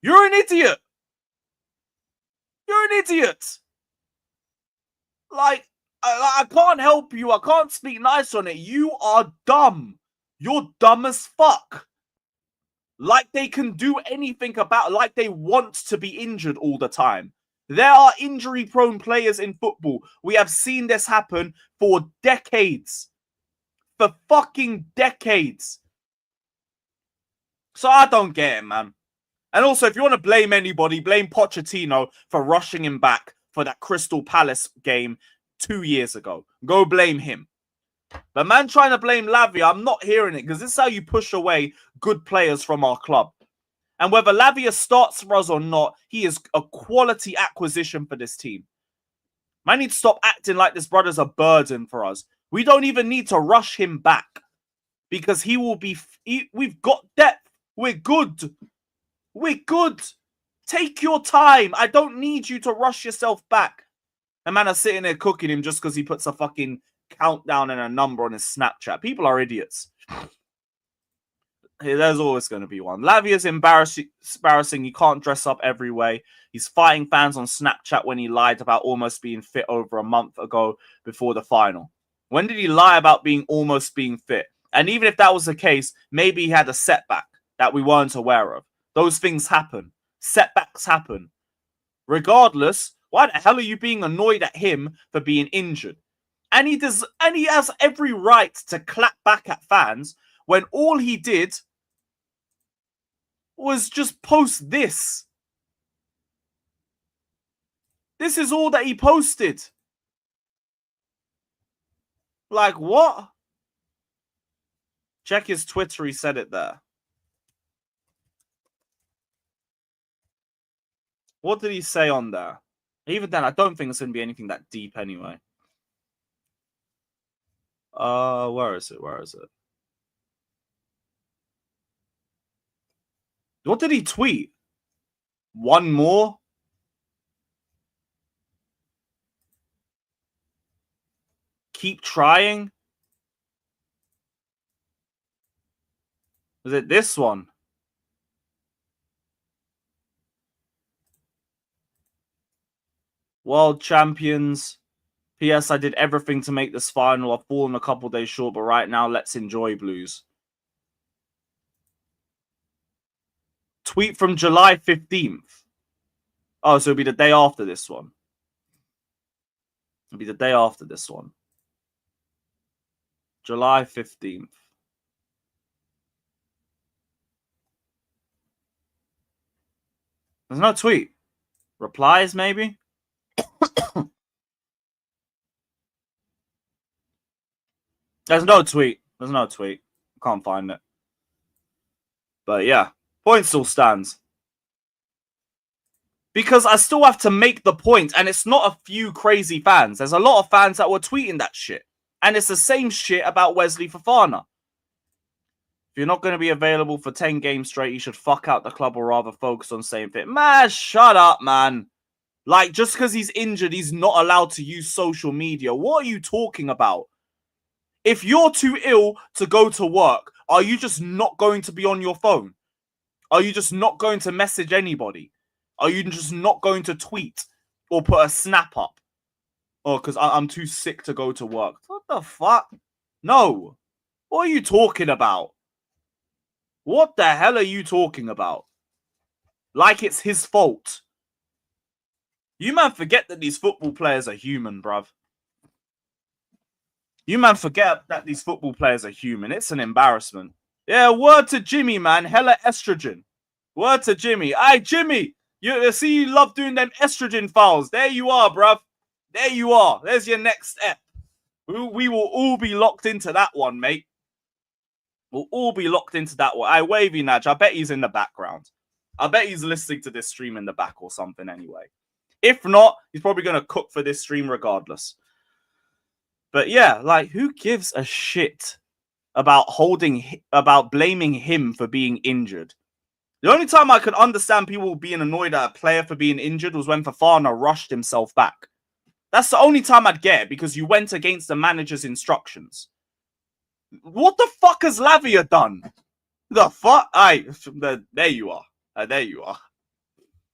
you're an idiot. You're an idiot. Like, I can't help you. I can't speak nice on it. You are dumb. You're dumb as fuck. Like they can do anything about it. Like they want to be injured all the time. There are injury-prone players in football. We have seen this happen for decades. For fucking decades. So I don't get it, man. And also, if you want to blame anybody, blame Pochettino for rushing him back for that Crystal Palace game 2 years ago. Go blame him. But man trying to blame Lavia, I'm not hearing it, because this is how you push away good players from our club. And whether Lavia starts for us or not, he is a quality acquisition for this team. Man needs to stop acting like this brother's a burden for us. We don't even need to rush him back, because he will be... we've got depth. We're good. We're good. Take your time. I don't need you to rush yourself back. The man are sitting there cooking him just because he puts a fucking countdown and a number on his Snapchat. People are idiots. There's always going to be one. Lavia's embarrassing. He can't dress up every way. He's fighting fans on Snapchat when he lied about almost being fit over a month ago before the final. When did he lie about being almost being fit? And even if that was the case, maybe he had a setback that we weren't aware of. Those things happen. Setbacks happen. Regardless, why the hell are you being annoyed at him for being injured? And he has every right to clap back at fans when all he did was just post this. This is all that he posted. Like, what? Check his Twitter, he said it there. What did he say on there? Even then, I don't think it's going to be anything that deep anyway. Where is it? Where is it? What did he tweet? One more? Keep trying? Was it this one? World champions. P.S. I did everything to make this final. I've fallen a couple days short, but right now, let's enjoy Blues. Tweet from July 15th. Oh, so it'll be the day after this one. It'll be the day after this one. July 15th. There's no tweet. Replies, maybe? There's no tweet. There's no tweet. Can't find it. But yeah, point still stands. Because I still have to make the point, and it's not a few crazy fans. There's a lot of fans that were tweeting that shit. And it's the same shit about Wesley Fofana. If you're not going to be available for 10 games straight, you should fuck out the club or rather focus on staying fit. Man, shut up, man. Like, just because he's injured, he's not allowed to use social media. What are you talking about? If you're too ill to go to work, are you just not going to be on your phone? Are you just not going to message anybody? Are you just not going to tweet or put a snap up? Oh, because I'm too sick to go to work. What the fuck? No. What are you talking about? What the hell are you talking about? Like it's his fault. You man forget that these football players are human, bruv. You man forget that these football players are human. It's an embarrassment. Yeah, word to Jimmy, man. Hella estrogen. Word to Jimmy. Aye, Jimmy. You see you love doing them estrogen fouls. There you are, bruv. There you are. There's your next step. We will all be locked into that one, mate. We'll all be locked into that one. I wavy Nudge. I bet he's in the background. I bet he's listening to this stream in the back or something anyway. If not, he's probably going to cook for this stream regardless. But yeah, like, who gives a shit about blaming him for being injured? The only time I could understand people being annoyed at a player for being injured was when Fofana rushed himself back. That's the only time I'd get it, because you went against the manager's instructions. What the fuck has Lavia done? The fuck? There you are. There you are.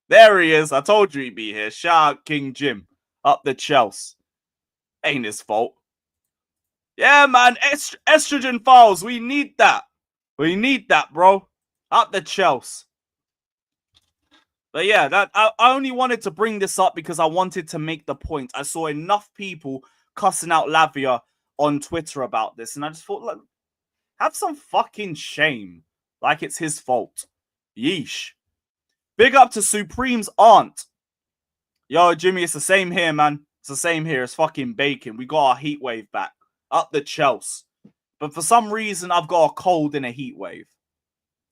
There he is. I told you he'd be here. Shout out King Jim. Up the Chelsea. Ain't his fault. Yeah, man. Estrogen files. We need that. We need that, bro. Up the Chelsea. But yeah, I only wanted to bring this up because I wanted to make the point. I saw enough people cussing out Lavia on Twitter about this, and I just thought, like, have some fucking shame. Like it's his fault. Yeesh. Big up to Supreme's aunt. Yo, Jimmy, it's the same here, man. It's the same here. It's fucking bacon. We got our heat wave back. Up the Chelsea. But for some reason, I've got a cold in a heat wave.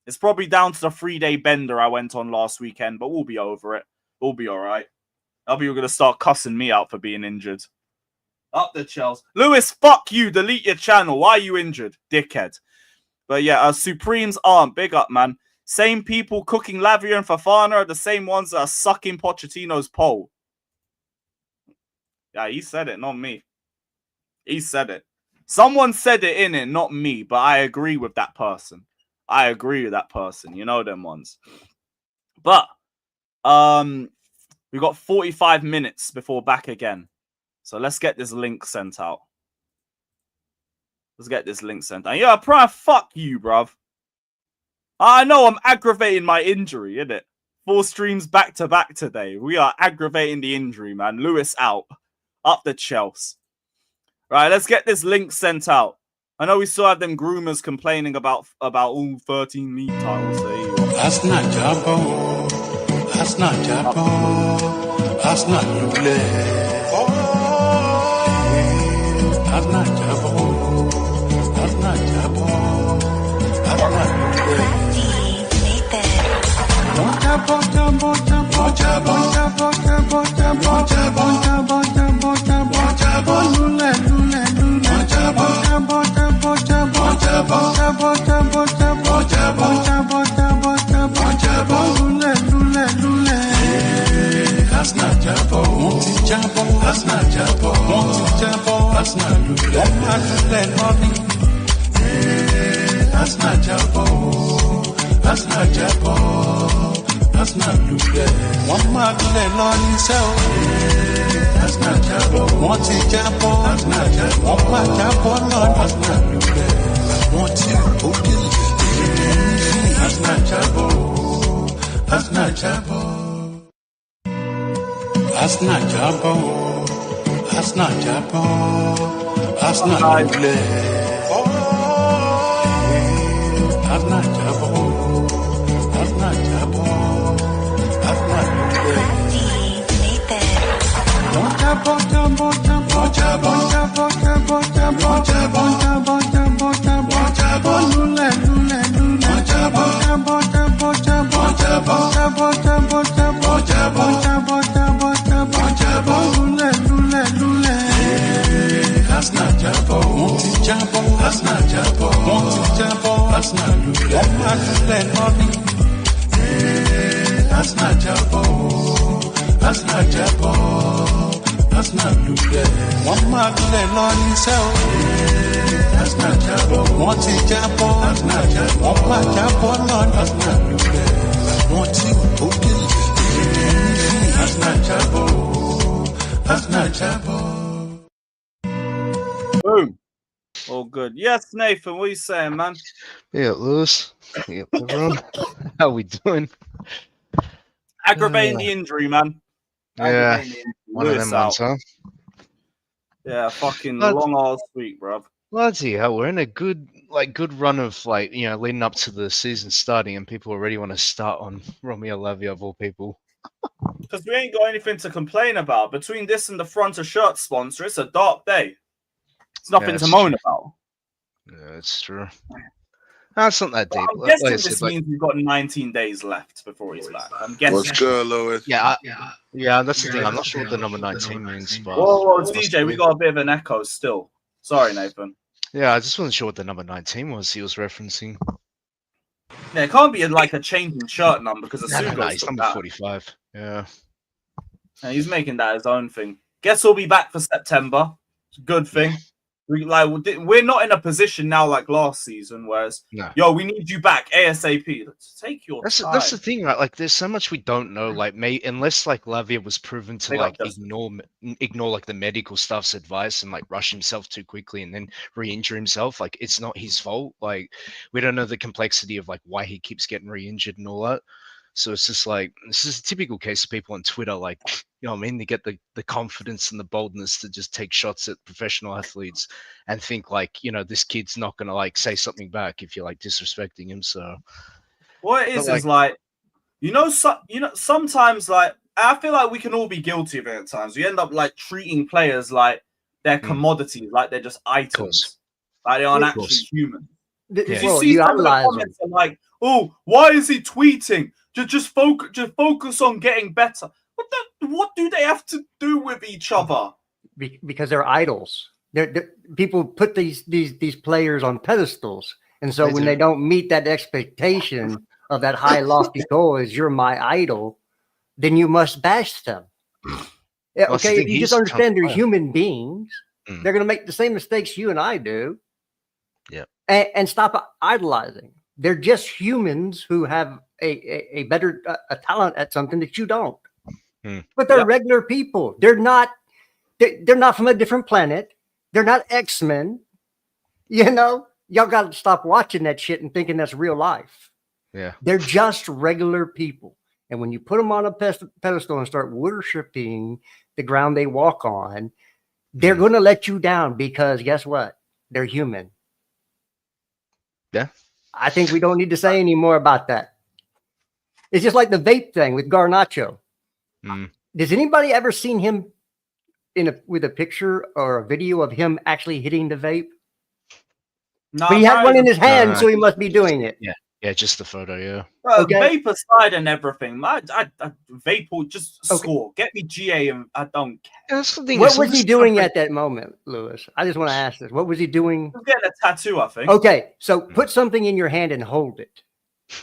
It's probably down to the 3-day bender I went on last weekend, but we'll be over it. We'll be all right. Other people are going to start cussing me out for being injured. Up the Chelsea. Lewis, fuck you. Delete your channel. Why are you injured? Dickhead. But yeah, Supreme's aunt. Big up, man. Same people cooking Lavia and Fofana are the same ones that are sucking Pochettino's pole. Yeah, he said it, not me. He said it. Someone said it in it, not me, but I agree with that person. I agree with that person. You know them ones. But we've got 45 minutes before back again. So let's get this link sent out. Let's get this link sent out. Yeah, Prime, fuck you, bruv. I know I'm aggravating my injury, innit? 4 streams back to back today. We are aggravating the injury, man. Lewis out. Up the Chelsea. Right, let's get this link sent out. I know we still have them groomers complaining about all 13 league titles. That's not Jabbo. That's not Jabbo. That's not Lule. That's not Jabbo. That's not Jabbo. That's not Lule. Jabbo, Jabbo, Jabbo, Jabbo, Jabbo, Jabbo, Jabbo, Jabbo, Jabbo, Jabbo, Jabbo, Jabbo, Lule, Lule, Lule, Jabbo, Jabbo, Jabbo, Jabbo, Jabbo, Jabbo, Jabbo, Jabbo, Jabbo, Jabbo, Jabbo, Jabbo, Jabbo, Lule, Lule, Lule. That's not Jabbo. Monty Jabbo. That's not Jabbo. Monty Jabbo. That's not Lule. Lule, money. That's not Jabbo. That's not Jabbo. That's not Lule. One man Lule, Lord himself. That's not Jabbo. Monty Jabbo. That's not Jabbo. One man Jabbo, Lord. That's not Lule. Monty Jabbo. That's not Jabbo. That's not Jabbo. That's not Jabbo. That's not Jabbo. That's not Lule. That's not Jabbo. That's not Jabbo. That's not Lule. Jabbo, Jabbo, Jabbo, Jabbo, Jabbo, Jabbo, Jabbo, Jabbo, Jabbo, Jabbo, Jabbo, Jabbo, Lule, Lule, Lule, Jabbo, Jabbo, Jabbo, Jabbo, Jabbo, Jabbo, Jabbo, Jabbo, Jabbo, Jabbo, Jabbo, Jabbo, Jabbo, Lule, Lule, Lule. That's not Jabbo. Monty Jabbo. That's not Jabbo. Monty Jabbo. That's not Lule. One man Lule, money. That's not Jabbo. That's not Jabbo. That's not Lule. One man Lule, Lord himself. That's not Jabbo. Monty Jabbo. That's not Jabbo. One man Jabbo, Lord. That's not Lule. Monty Jabbo. That's not Jabbo. That's not Jabbo. Boom. All good. Yes, Nathan, what are you saying, man? Yeah, Lewis. Yeah, everyone. How we doing? Aggravating the injury, man. Yeah, Aggravating the injury. one of them ones, huh? Yeah, fucking But- long ass week, bruv. Bloody hell, we're in a good run of leading up to the season starting, and people already want to start on Romeo Lavia of all people. Because we ain't got anything to complain about. Between this and the front of shirt sponsor, it's a dark day. It's nothing Yeah, to it's moan true. about. Yeah, it's true. That's not that Well, deep. I'm Like guessing I this said, like, means we've got 19 days left before he's back. I'm guessing. What's good, Lewis? yeah, that's the thing. I'm not sure what the number 19 means, but Whoa, DJ, we got a bit of an echo still. Sorry, Nathan. yeah, I just wasn't sure what the number 19 was he was referencing. Yeah, it can't be like a change in shirt number because the No, Sugo's he's took number that. 45. Yeah. And he's making that his own thing. Guess we'll be back for September. It's a good thing. We're not in a position now like last season, whereas No. yo, we need you back ASAP. Let's take your That's time. the thing, right? Like, there's so much we don't know. Like, unless like Lavia was proven to Big up, like Justin. ignore like the medical staff's advice and like rush himself too quickly and then re-injure himself. Like, it's not his fault. Like, we don't know the complexity of like why he keeps getting re-injured and all that. So it's just like, this is a typical case of people on Twitter, like, you know what I mean? They get the confidence and the boldness to just take shots at professional athletes and think like, this kid's not going to like say something back if you're like disrespecting him. So What it is like, sometimes like I feel like we can all be guilty of it at times. We end up like treating players like they're commodities, like they're just items, like they aren't actually human. Because you see some of the comments are like, "Oh, why is he tweeting? Just focus on getting better." What do they have to do with each other? Because they're idols. People put these players on pedestals, and so when they don't meet that expectation of that high lofty goal is you're my idol, then you must bash them. Yeah, Well, that's the okay, thing, if you he's just a understand they're player. human beings, Mm. they're going to make the same mistakes you and I do. Yeah. And stop idolizing. They're just humans who have a better a talent at something that you don't. Mm. But they're Yep. regular people. They're not from a different planet. They're not X-Men. You know, y'all got to stop watching that shit and thinking that's real life. Yeah. They're just regular people. And when you put them on a pedestal and start worshiping the ground they walk on, they're going to let you down because guess what? They're human. Yeah. I think we don't need to say any more about that. It's just like the vape thing with Garnacho. Mm. Does anybody ever seen him with a picture or a video of him actually hitting the vape? No, But he had one in his hand, No. so he must be doing it. Yeah. Yeah, just the photo, yeah. Okay. Vape aside and everything, I vape will just Okay. score. Get me GA and I don't care. Yeah, that's the thing. What as long was he as doing somebody- at that moment, Lewis? I just want to ask this. What was he doing? I'm getting a tattoo, I think. Okay, so put something in your hand and hold it,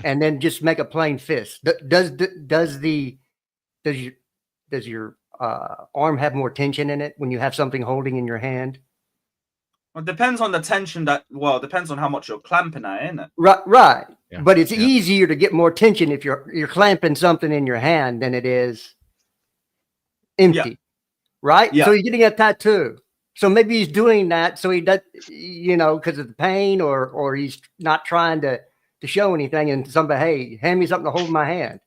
and then just make a plain fist. Does your arm have more tension in it when you have something holding in your hand? Well, it depends on the tension it depends on how much you're clamping at, isn't it? Right. Yeah, But it's yeah. easier to get more tension if you're clamping something in your hand than it is empty, right? Yeah. So he's getting a tattoo. So maybe he's doing that so he does, because of the pain, or he's not trying to show anything. And somebody, hey, hand me something to hold in my hand.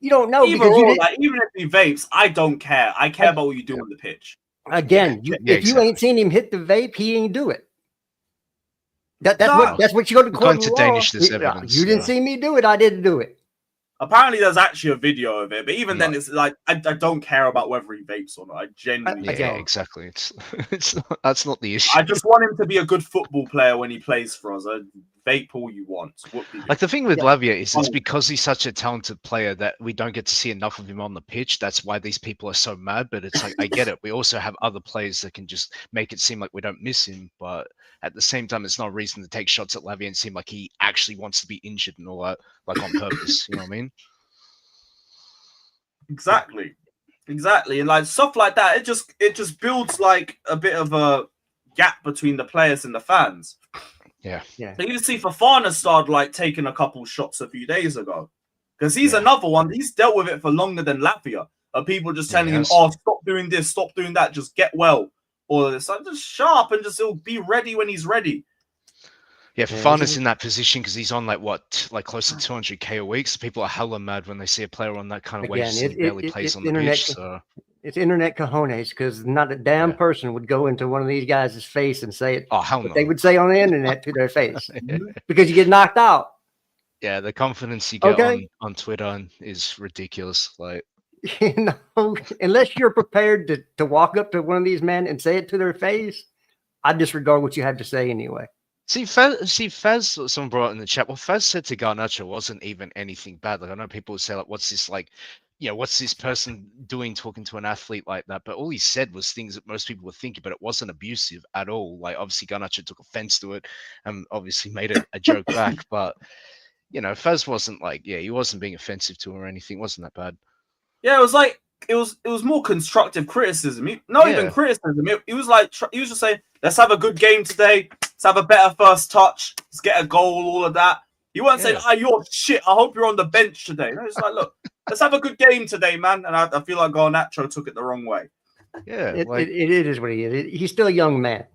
You don't know Either because you or, didn't. like, even if he vapes, I don't care. I care about what you do on the pitch. Again, Yeah, if you exactly. ain't seen him hit the vape, he ain't do it. That's No. what you go to We're court going to law. Danish this Yeah, evidence, You didn't yeah. see me do it. I didn't do it. Apparently, there's actually a video of it, but even then, No. it's like I don't care about whether he vapes or not. I genuinely Again. Yeah, don't. exactly. It's not, that's not the issue. I just want him to be a good football player when he plays for us. Vape all you want. Whoop-de-doo. Like the thing with Yeah. Lavia is it's Oh. because he's such a talented player that we don't get to see enough of him on the pitch. That's why these people are so mad. But it's like I get it. We also have other players that can just make it seem like we don't miss him. But at the same time, it's not a reason to take shots at Lavia and seem like he actually wants to be injured and all that, like on purpose. You know what I mean? Exactly, and like stuff like that, it just builds like a bit of a gap between the players and the fans. Yeah. So you can see Fofana started like taking a couple shots a few days ago because he's Yeah. another one. He's dealt with it for longer than Lavia. Of people just Yeah, telling him, yes. "Oh, stop doing this, stop doing that, just get well." Or this, like, just sharp and just he'll be ready when he's ready. Yeah, Yeah, Fofana's isn't in that position because he's on like close to 200k a week. So people are hella mad when they see a player on that kind of Again, wage and he barely plays it's on the internet. pitch. So It's internet cojones because not a damn Yeah. person would go into one of these guys' face and say it. oh hell What no. they would say on the internet to their face because you get knocked out. Yeah, the confidence you get Okay. on Twitter is ridiculous. Like Unless you're prepared to walk up to one of these men and say it to their face, I disregard what you have to say anyway. See, Faz, someone brought it in the chat. Well, Faz said to Garnacho wasn't even anything bad. Like I know people would say, like, what's this like? What's this person doing talking to an athlete like that? But all he said was things that most people were thinking, but it wasn't abusive at all. Like obviously Garnacho took offense to it and obviously made it a joke back. But Faz wasn't like, he wasn't being offensive to him or anything. It wasn't that bad. Yeah, it was like it was more constructive criticism. Not even Yeah. criticism. He was like he was just saying, "Let's have a good game today. Let's have a better first touch. Let's get a goal." All of that. He wasn't saying, Yeah. you're shit. I hope you're on the bench today." No, it's like, look, let's have a good game today, man. And I feel like Garnacho took it the wrong way. Yeah, It like is what he is. He's still a young man.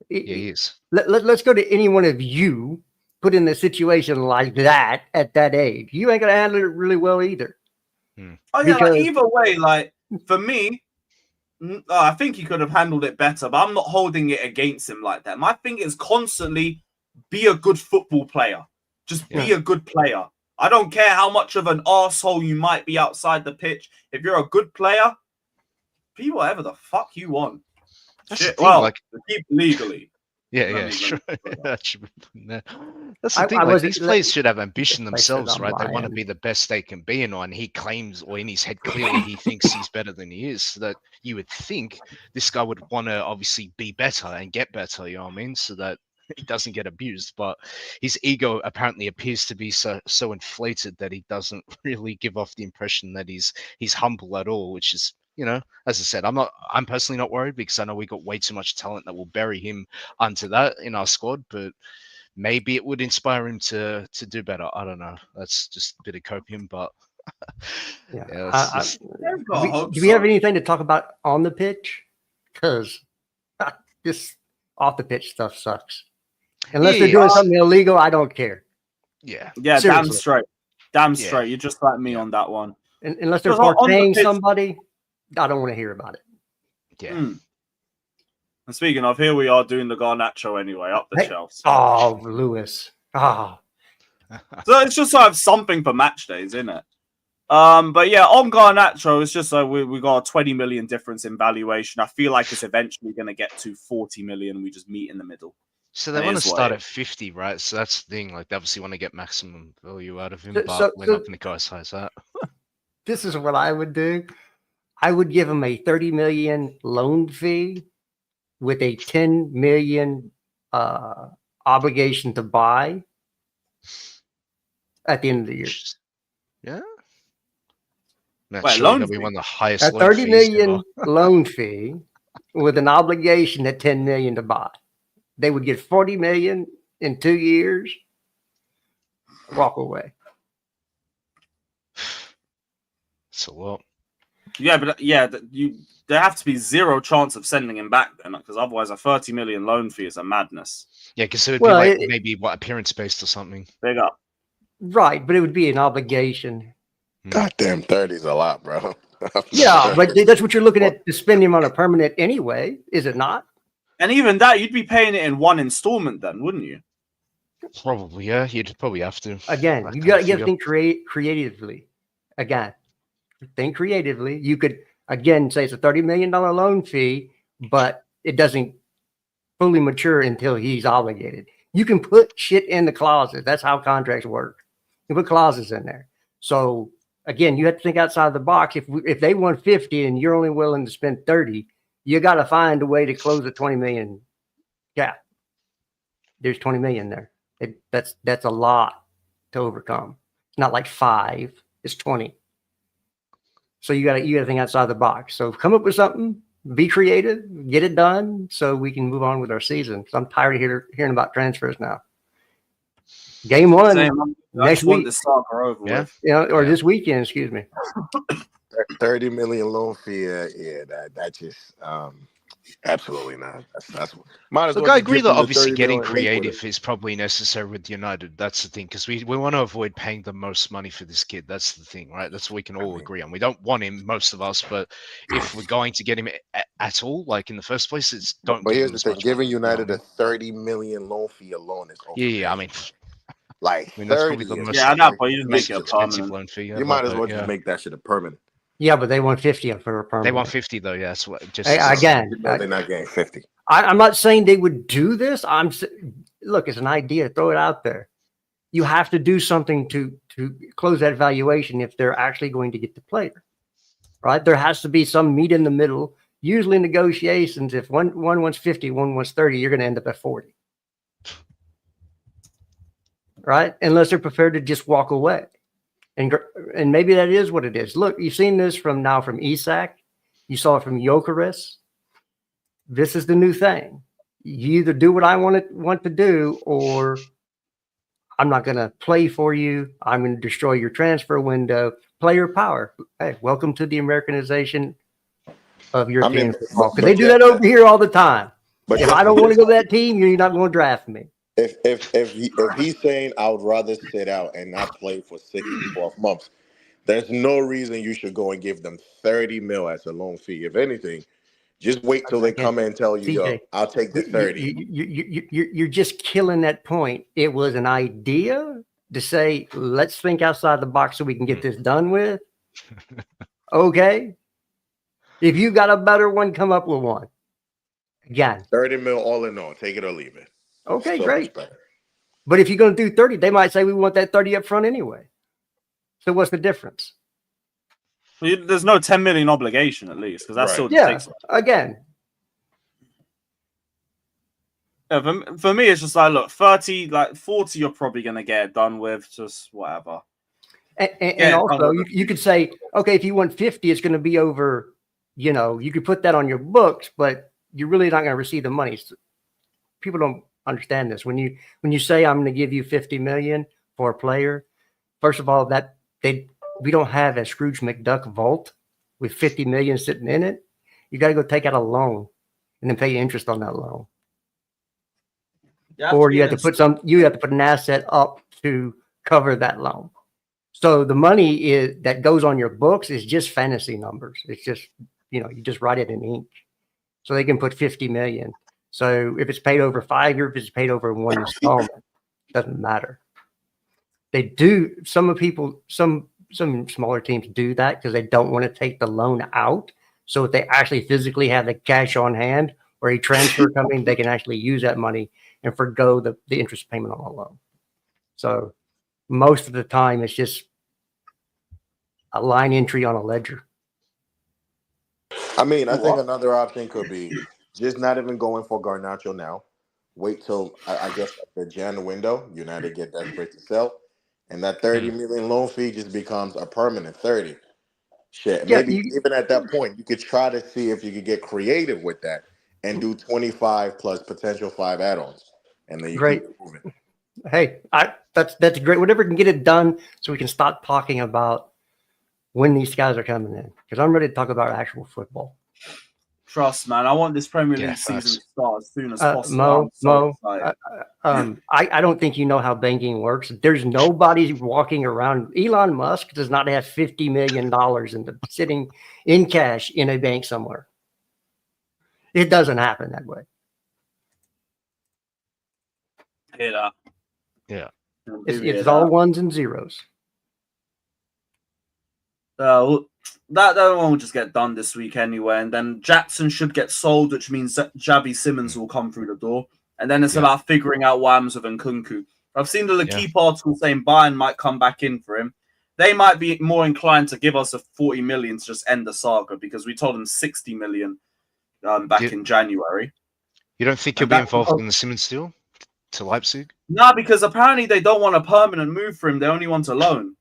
he is. Let's go to any one of you put in a situation like that at that age. You ain't gonna handle it really well either. Oh yeah, Because- like, either way, like for me, I think he could have handled it better, but I'm not holding it against him like that. My thing is constantly be a good football player. Just be a good player. I don't care how much of an arsehole you might be outside the pitch. If you're a good player, be whatever the fuck you want. That's the Shit, thing, well, like- keep legally. Yeah, Let me- sure. let me- That should be put in there. That's the I thing. Like, wasn't- these players should have ambition Like I said, themselves, I'm right? They want to lying. be the best they can be, and he claims, or in his head, clearly he thinks he's better than he is. So that you would think this guy would want to obviously be better and get better. You know what I mean? So that he doesn't get abused, but his ego apparently appears to be so inflated that he doesn't really give off the impression that he's humble at all, which is, you know, as I said, I'm personally not worried because I know we got way too much talent that will bury him under that in our squad, but maybe it would inspire him to do better. I don't know. That's just a bit of copium, but yeah. Do we have anything to talk about on the pitch? Because this off the pitch stuff sucks. Unless they're doing something illegal, I don't care. Yeah. Yeah, Seriously. damn straight. You're just like me on that one. Unless they're Because on the paying pitch- somebody, I don't want to hear about it. Yeah. And speaking of, here we are doing the Garnacho anyway, up the shelves. Oh, Lewis. Oh. So it's just to have something for match days, isn't it? But yeah, on Garnacho, it's just like we got a 20 million difference in valuation. I feel like it's eventually going to get to 40 million. We just meet in the middle. So they It want to is what start it at 50, right? So that's the thing. Like, they obviously want to get maximum value out of him, So- but so- we're so- not going to go as high as that. This is what I would do. I would give him a 30 million loan fee with a 10 million obligation to buy at the end of the year. Yeah. Wait, Naturally, loan that'll be fee? one of the highest A loan 30 fees million ever. loan fee with an obligation at 10 million to buy. They would get 40 million in 2 years. Walk away. It's a lot. Yeah, but there have to be zero chance of sending him back then, because otherwise a 30 million loan fee is a madness. Yeah, because it would Well, be like it- maybe appearance based or something. Big up. Right, but it would be an obligation. Goddamn, 30 is a lot, bro. Yeah, but that's what you're looking at to spend him on a permanent anyway, is it not? And even that, you'd be paying it in one installment then, wouldn't you? Probably, yeah. You'd probably have to. Again, That you kind got of to figure. think creatively. Again, think creatively. You could again say it's a $30 million loan fee, but it doesn't fully mature until he's obligated. You can put shit in the clauses. That's how contracts work. You put clauses in there. So again, you have to think outside the box. If they want 50 and you're only willing to spend 30, you got to find a way to close the 20 million gap. There's 20 million there. That's a lot to overcome. It's not like 5, it's 20. So you got to think outside the box. So come up with something, be creative, get it done, so we can move on with our season. So I'm tired of hearing about transfers now. Game 1 I next just want week, this saga over with. or this weekend, excuse me. 30 million loan fee. Yeah, that just absolutely not. That's might as Look, well I just agree give that them the obviously 30 getting million and live with creative is probably necessary with United. That's the thing, because we want to avoid paying the most money for this kid. That's the thing, right? That's what we can all agree on. We don't want him, most of us, but if we're going to get him at all, like in the first place, it's don't. But give here's him the as thing: much giving money, United you a know? 30 million loan fee alone is Yeah, I mean, like I mean, that's 30 probably the is most Yeah, I know, but you just make it a expensive permanent. loan fee. You ever, might as but well yeah. just make that shit a permanent. Yeah, but they want 50 for a permanent. They want 50 though. Yeah, that's what. Just Again, They're not getting 50. I'm not saying they would do this. Look, it's an idea. Throw it out there. You have to do something to close that valuation if they're actually going to get the player, right? There has to be some meet in the middle. Usually negotiations, if one wants 50, one wants 30, you're going to end up at 40, right? Unless they're prepared to just walk away. And maybe that is what it is. Look, you've seen this from Isak. You saw it from Gyökeres. This is the new thing. You either do what I want to do, or I'm not going to play for you. I'm going to destroy your transfer window. Player power. Hey, welcome to the Americanization of European football. Because they do that over here all the time. But If I don't want to go to that team, you're not going to draft me. If he's saying I would rather sit out and not play for 6 to 12 months, there's no reason you should go and give them 30 mil as a loan fee. If anything, just wait till they come in and tell you, yo, CJ, I'll take the 30. You're just killing that point. It was an idea to say, let's think outside the box so we can get this done with. Okay. If you got a better one, come up with one. Again. 30 mil all in all. Take it or leave it. Okay, So great. much better. But if you're going to do 30, they might say we want that 30 up front anyway. So what's the difference? There's no 10 million obligation at least, because that Right. still Yeah, takes. again. Yeah, for me, it's just like, look, 30, like 40, you're probably going to get it done with, just whatever. And also, you could say, okay, if you want 50, it's going to be over, you could put that on your books, but you're really not going to receive the money. So people don't understand this. When you say I'm going to give you 50 million for a player, first of all, we don't have a Scrooge McDuck vault with 50 million sitting in it. You got to go take out a loan and then pay interest on that loan. Or you have to put an asset up to cover that loan. So the money that goes on your books is just fantasy numbers. It's just, you just write it in ink. So they can put 50 million. So if it's paid over 5 years, if it's paid over one installment, doesn't matter. They do, some smaller teams do that because they don't want to take the loan out. So if they actually physically have the cash on hand or a transfer coming, they can actually use that money and forgo the interest payment on the loan. So most of the time, it's just a line entry on a ledger. I mean, I think another option could be just not even going for Garnacho now. Wait till, I guess, the Jan window. United get desperate to sell. And that 30 million loan fee just becomes a permanent 30. Shit. Yeah, Maybe even at that point, you could try to see if you could get creative with that and do 25 plus potential 5 add-ons. And then you keep moving. Hey, that's great. Whatever can get it done so we can stop talking about when these guys are coming in. Because I'm ready to talk about actual football. Trust, man. I want this Premier League season to start as soon as possible. I don't think you know how banking works. There's nobody walking around. Elon Musk does not have $50 million sitting in cash in a bank somewhere. It doesn't happen that way. Hear that? Yeah. It's all ones and zeros. That one will just get done this week anyway, and then Jackson should get sold, which means that Xavi Simons will come through the door, and then it's about figuring out what happens with Nkunku. I've seen the L'Equipe article saying Bayern might come back in for him. They might be more inclined to give us a 40 million to just end the saga because we told them 60 million back in January. You don't think he'll be involved in the Simons deal to Leipzig? No, because apparently they don't want a permanent move for him. They only want a loan.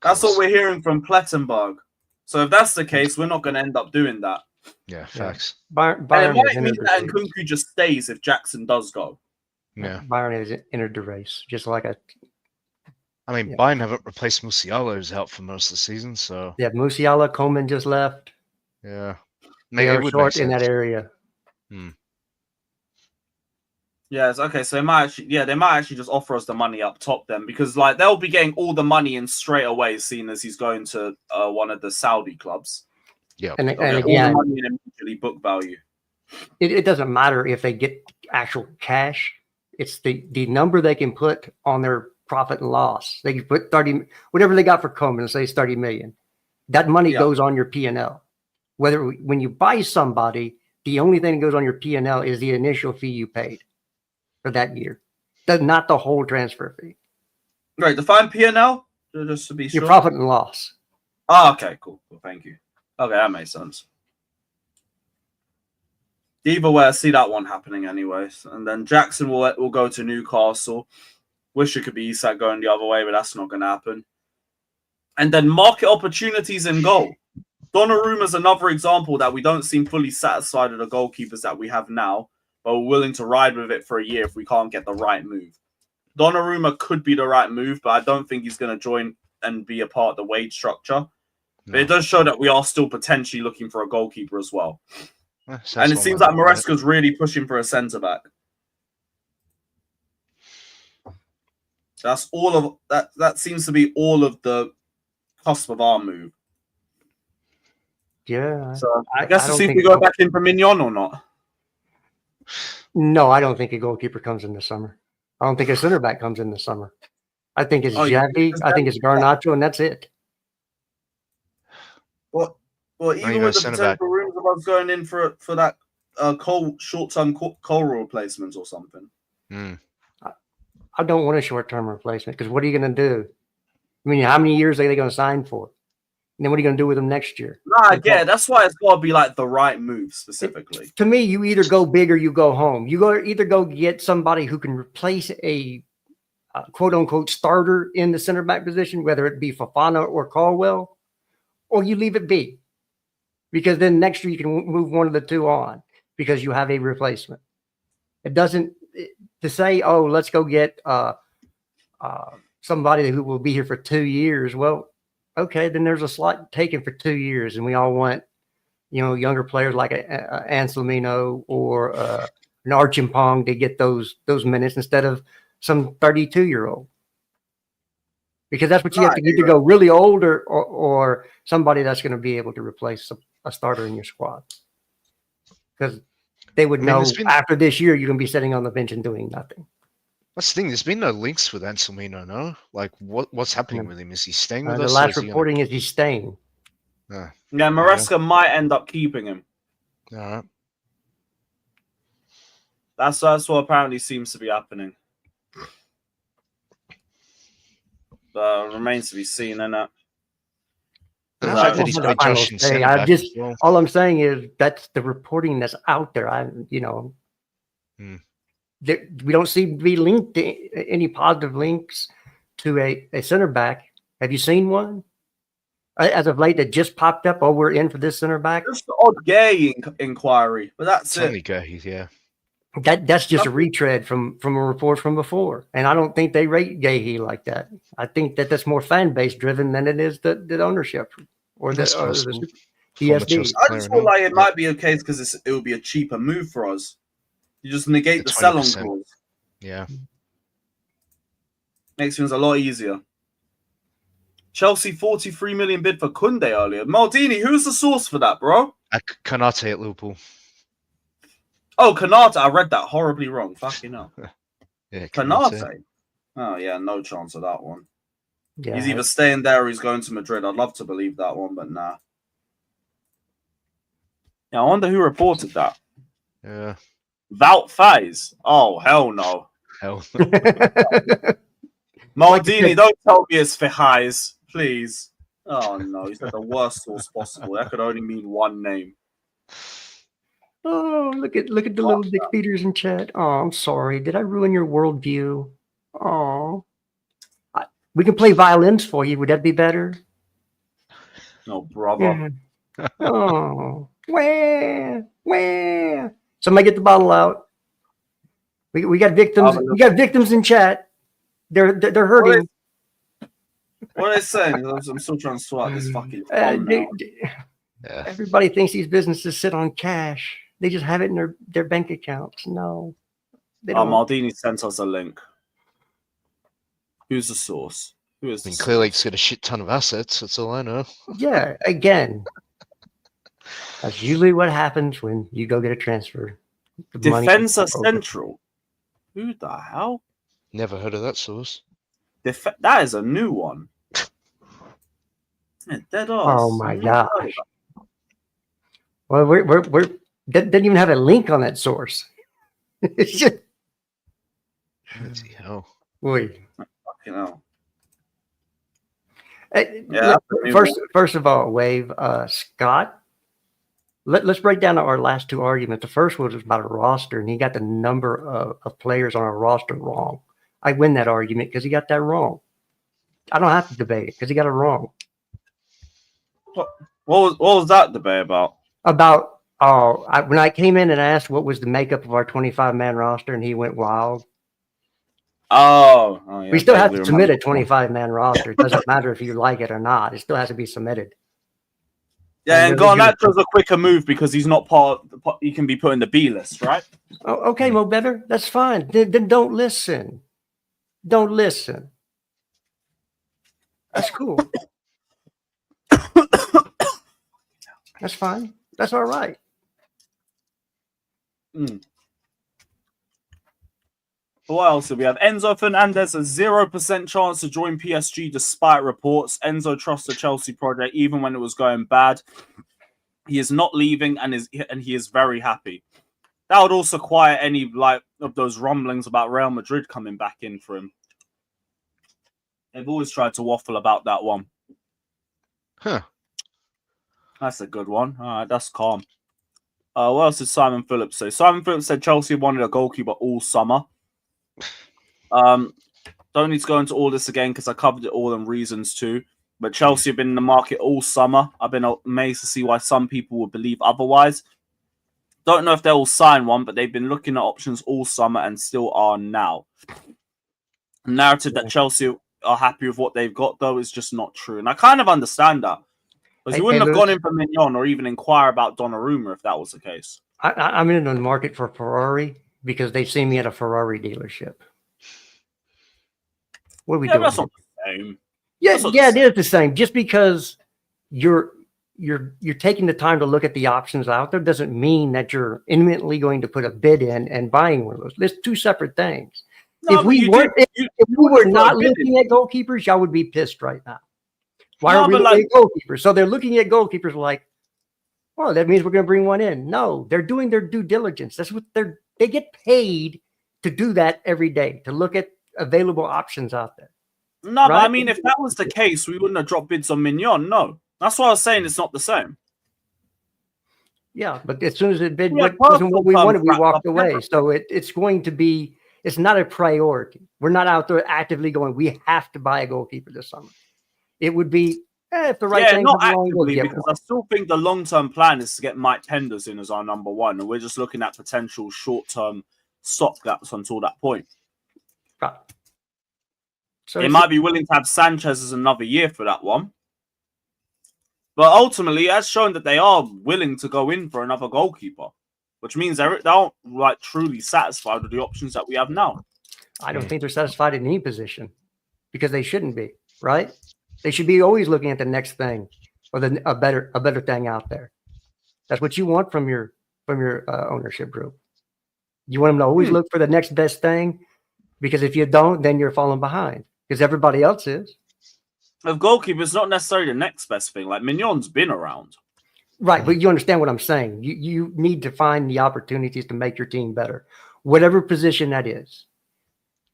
That's what we're hearing from Plettenberg. So if that's the case, we're not going to end up doing that. Yeah, facts. And it might mean that Nkunku just stays if Jackson does go. Yeah. Bayern has entered the race, just like Bayern haven't replaced Musiala, who's out for most of the season. So yeah, Musiala, Coleman just left. Yeah, they are short in that area. Yes, okay, so they might actually just offer us the money up top then, because like they'll be getting all the money in straight away, seeing as he's going to one of the Saudi clubs. Yeah, and again, all the money in immediately book value. It doesn't matter if they get actual cash; it's the number they can put on their profit and loss. They can put 30, whatever they got for Coleman, and say it's 30 million. That money goes on your P&L. When you buy somebody, the only thing that goes on your P&L is the initial fee you paid for that year. That's not the whole transfer fee. Right, define P&L just to be sure. Your profit and loss. Oh, okay, cool. Thank you. Okay, that makes sense. Either way, I see that one happening anyways. And then Jackson will go to Newcastle. Wish it could be Isak going the other way, but that's not going to happen. And then market opportunities in goal. Donnarumma is another example that we don't seem fully satisfied with the goalkeepers that we have now, but we're willing to ride with it for a year if we can't get the right move. Donnarumma could be the right move, but I don't think he's going to join and be a part of the wage structure. No. But it does show that we are still potentially looking for a goalkeeper as well. And it seems like Maresca's really pushing for a centre-back. That's all of that. That seems to be all of the cusp of our move. Yeah. So I guess to see if we go back in for Mignon or not. No, I don't think a goalkeeper comes in the summer. I don't think a center back comes in the summer. I think it's Xavi. I think it's Garnacho, and that's it. Well, even with the potential rumors of us going in for that short-term Cole replacement or something. I don't want a short-term replacement because what are you going to do? I mean, how many years are they going to sign for? And then what are you going to do with him next year? Nah, I get it. That's why it's got to be like the right move specifically. To me, you either go big or you go home. Either go get somebody who can replace a quote unquote starter in the center back position, whether it be Fofana or Caldwell, or you leave it be. Because then next year you can move one of the two on because you have a replacement. It doesn't to say, oh, let's go get somebody who will be here for 2 years. Well, okay, then there's a slot taken for 2 years, and we all want, younger players like Anselmino or an Archimpong to get those minutes instead of some 32-year-old. Because that's what you have to either go really old or somebody that's going to be able to replace a starter in your squad. Because they would know after this year you're going to be sitting on the bench and doing nothing. That's the thing. There's been no links with Anselmino, no? Like, what's happening with him? Is he staying with us? The last reporting is he's staying. Yeah, Maresca might end up keeping him. All right. That's what apparently seems to be happening. Remains to be seen, innit? All I'm saying is that's the reporting that's out there. We don't seem to be linked to any positive links to a center back. Have you seen one as of late that just popped up? Oh, we're in for this center back. Just the odd gay inquiry, but that's it. Only gay, yeah. That's just a retread from a report from before, and I don't think they rate Gahey like that. I think that's more fan base driven than it is the ownership or the PSD. I just feel like it might be okay because it would be a cheaper move for us. You just negate the sell-on clause. Yeah, makes things a lot easier. Chelsea 43 million bid for Koundé earlier. Maldini, who's the source for that, bro? Konate at Liverpool. Oh, Konate. I read that horribly wrong. Fucking hell. Yeah, Konate. Oh, yeah, no chance of that one. Yeah. He's either staying there or he's going to Madrid. I'd love to believe that one, but nah. Yeah, I wonder who reported that. Yeah. Wout Faes. Oh, hell no. Hell. Maldini, don't tell me it's Faes, please. Oh, no. He said the worst source possible. That could only mean one name. Oh, look at the little Dick Peters in chat. Oh, I'm sorry. Did I ruin your worldview? Oh, we can play violins for you. Would that be better? No, brother. Yeah. Oh, where? Somebody get the bottle out. We got victims. We got victims in chat. They're hurting. What are they saying? I'm still trying to sort out this fucking phone Everybody thinks these businesses sit on cash. They just have it in their bank accounts. No. They don't. Maldini sent us a link. Who's the source? Who is clearly he's got a shit ton of assets. That's all I know. Yeah, again. That's usually what happens when you go get a transfer. Defensa Central. Who the hell? Never heard of that source. That is a new one. Yeah, dead ass. Oh my gosh. Well, we're doesn't even have a link on that source. It's just. Hell. Wait. Fucking hell. Yeah. First of all, Wave, Scott. Let's break down our last two arguments. The first one was about a roster, and he got the number of players on our roster wrong. I win that argument because he got that wrong. I don't have to debate it because he got it wrong. What was that debate about? About when I came in and asked what was the makeup of our 25-man roster, and he went wild. Oh yeah, we still have to submit a 25-man roster. It doesn't matter if you like it or not. It still has to be submitted. Yeah, and Garnacho's a quicker move because he's not he can be put in the B list, right? Oh, okay, Mo Better. That's fine. Then don't listen. Don't listen. That's cool. That's fine. That's all right. What else do we have? Enzo Fernandez, a 0% chance to join PSG despite reports. Enzo trusts the Chelsea project even when it was going bad. He is not leaving and he is very happy. That would also quiet any of those rumblings about Real Madrid coming back in for him. They've always tried to waffle about that one. Huh. That's a good one. All right, that's calm. What else did Simon Phillips say? Simon Phillips said Chelsea wanted a goalkeeper all summer. Don't need to go into all this again because I covered it all in reasons too. But Chelsea have been in the market all summer. I've been amazed to see why some people would believe otherwise. Don't know if they'll sign one, but they've been looking at options all summer and still are now. The narrative that Chelsea are happy with what they've got, though, is just not true. And I kind of understand that. Because you wouldn't have gone in for Mignon or even inquire about Donnarumma if that was the case. I'm in the market for Ferrari because they've seen me at a Ferrari dealership. What are we doing? That's not the same. Yeah, it is the same. Just because you're taking the time to look at the options out there doesn't mean that you're imminently going to put a bid in and buying one of those. There's two separate things. No, if we were not looking at goalkeepers, y'all would be pissed right now. Why are we looking at goalkeepers? So they're looking at goalkeepers like, well, that means we're going to bring one in. No, they're doing their due diligence. That's what they get paid to do that every day, to look at available options out there. No, right? But I mean, if that was the case, we wouldn't have dropped bids on Mignon. No, that's what I was saying. It's not the same. Yeah, but as soon as it bid wasn't what we wanted, we walked away. So it's going to be, it's not a priority. We're not out there actively going, we have to buy a goalkeeper this summer. It would be, if the right thing not actively, because I still think the long-term plan is to get Mike Penders in as our number one, and we're just looking at potential short-term stopgaps until that point. Right. So they might be willing to have Sanchez as another year for that one. But ultimately, it has shown that they are willing to go in for another goalkeeper, which means they aren't like truly satisfied with the options that we have now. I don't think they're satisfied in any position because they shouldn't be, right? They should be always looking at the next thing or a better thing out there. That's what you want from your ownership group. You want them to always look for the next best thing, because if you don't, then you're falling behind because everybody else is. Of goalkeepers, not necessarily the next best thing. Like Mignon's been around, right? But you understand what I'm saying. You need to find the opportunities to make your team better, whatever position that is.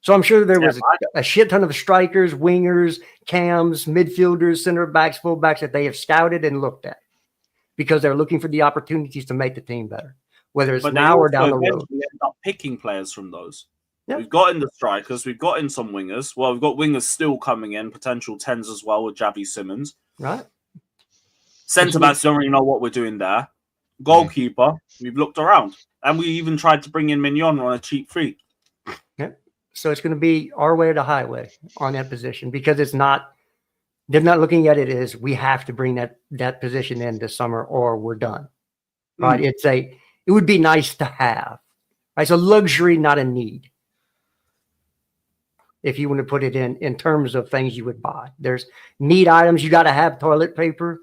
So I'm sure there was a shit ton of strikers, wingers, cams, midfielders, center backs, fullbacks that they have scouted and looked at because they're looking for the opportunities to make the team better, whether it's now or down the road. We end up picking players from those. Yeah. We've got in the strikers, we've got in some wingers. Well, we've got wingers still coming in, potential 10s as well with Xavi Simons. Right. Centre backs don't really know what we're doing there. Goalkeeper, we've looked around. And we even tried to bring in Mignon on a cheap fee. Yeah. So it's going to be our way or the highway on that position because they're not looking at it as we have to bring that position in this summer or we're done. Right. It would be nice to have. It's a luxury, not a need. If you want to put it in terms of things you would buy, there's need items. You got to have toilet paper.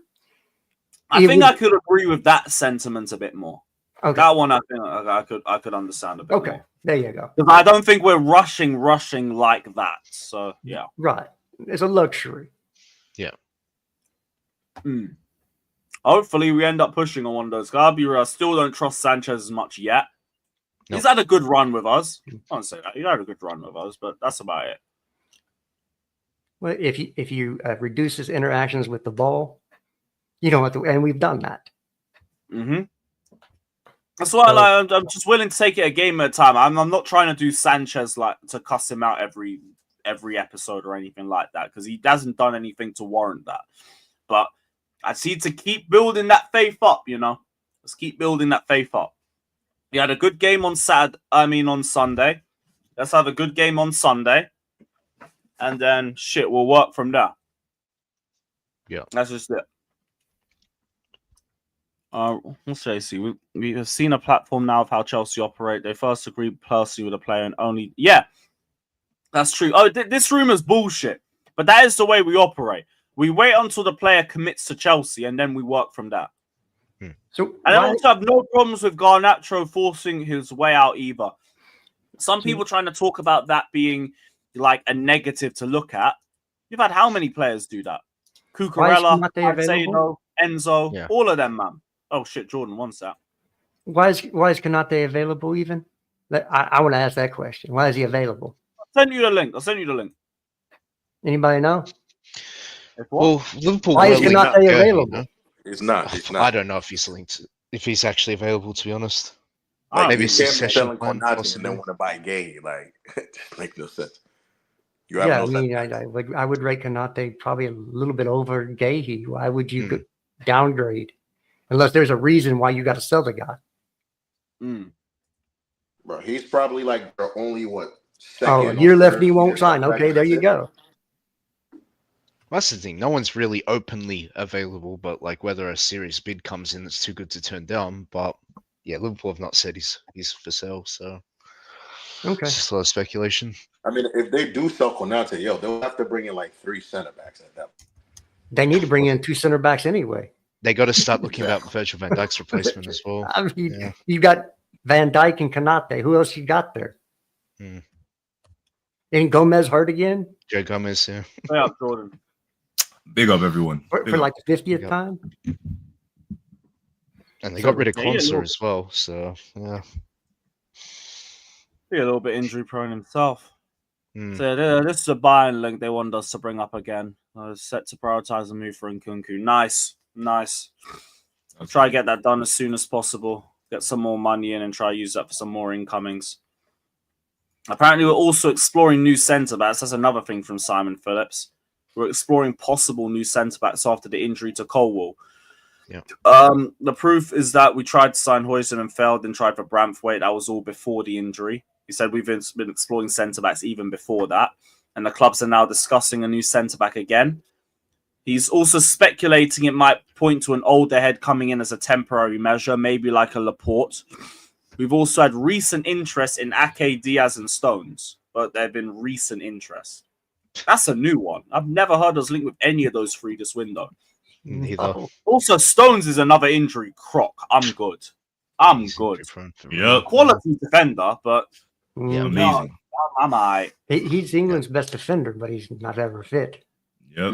I think I could agree with that sentiment a bit more. Okay. That one, I think I could understand a bit more. Okay, there you go. Because I don't think we're rushing like that. So yeah, right. It's a luxury. Yeah. Hopefully, we end up pushing on one of those. I still don't trust Sanchez as much yet. Nope. He's had a good run with us. I won't say that. He had a good run with us, but that's about it. Well, if you reduce his interactions with the ball, you don't have to, and we've done that. Mm-hmm. That's why I'm just willing to take it a game at a time. I'm not trying to do Sanchez like to cuss him out every episode or anything like that because he hasn't done anything to warrant that. But I need to keep building that faith up. Let's keep building that faith up. We had a good game on Sunday. Let's have a good game on Sunday. And then, we'll work from there. Yeah. That's just it. What should I see? We have seen a platform now of how Chelsea operate. They first agreed personally with a player and only... Yeah, that's true. Oh, this rumor's bullshit. But that is the way we operate. We wait until the player commits to Chelsea and then we work from there. And I also have no problems with Garnacho forcing his way out either. Some people trying to talk about that being like a negative to look at. You've had how many players do that? Cucurella, Enzo, all of them, man. Oh shit, Jordan wants that. Why is Konate available even? I want to ask that question. Why is he available? I'll send you the link. Anybody know? Well, Liverpool. Why is Konate available? It's not. It's not. I don't know if he's linked, if he's actually available. To be honest, Like, maybe you it's can't a be session selling plan, Konate and possibly. then want to buy Gay. Like, it just makes no sense. You have Yeah, no I mean, sense. I would rate Konate probably a little bit over Gahey. Why would you go downgrade? Unless there's a reason why you got to sell the guy. Bro, he's probably like the only second. Oh, a year left and he won't sign. Okay, there you go. That's the thing. No one's really openly available, but like whether a serious bid comes in that's too good to turn down. But yeah, Liverpool have not said he's for sale, so Okay. it's just a lot of speculation. I mean, if they do sell Konate, they'll have to bring in like 3 center backs at that point. They need to bring in 2 center backs anyway. They got to start looking about Virgil van Dijk's replacement as well. I mean, you got Van Dijk and Konate. Who else you got there? Ain't Gomez hurt again? Joe Gomez, yeah. Yeah, Jordan. Big up, everyone. For like the 50th time? And they got rid of Konsa as well, so yeah. Be a little bit injury prone himself. So this is a Bayern link they wanted us to bring up again. I was set to prioritize the move for Nkunku. Nice. I'll try to get that done as soon as possible. Get some more money in and try to use that for some more incomings. Apparently, we're also exploring new centre backs. That's another thing from Simon Phillips. We're exploring possible new centre backs after the injury to Colwell. Yeah. The proof is that we tried to sign Huijsen and failed, and tried for Braithwaite. That was all before the injury. He said we've been exploring centre backs even before that, and the clubs are now discussing a new centre back again. He's also speculating it might point to an older head coming in as a temporary measure, maybe like a Laporte. We've also had recent interest in Ake, Diaz, and Stones, but there have been recent interest. That's a new one. I've never heard us linked with any of those 3 this window. Neither. Also, Stones is another injury crock. I'm good. Yep. Quality defender, but Yeah, amazing. I'm all right. He's England's best defender, but he's not ever fit. Yep.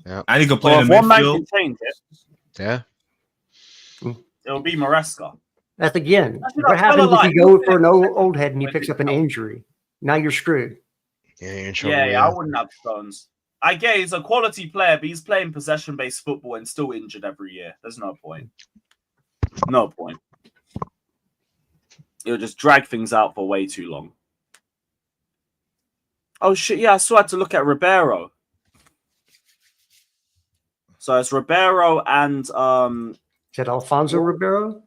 Yeah. And he can play Well, in if the one man midfield. can change it, Yeah. it'll be Maresca. That's again. Actually, What that's happens kinda if you like- go for an old head and he picks up an injury? Now you're screwed. Yeah, you're in trouble. Yeah, I wouldn't have Stones. I get he's a quality player, but he's playing possession-based football and still injured every year. There's no point. No point. It'll just drag things out for way too long. Oh, shit, yeah, I still had to look at Ribeiro. So it's Ribeiro and... Is that Alfonso Ribeiro?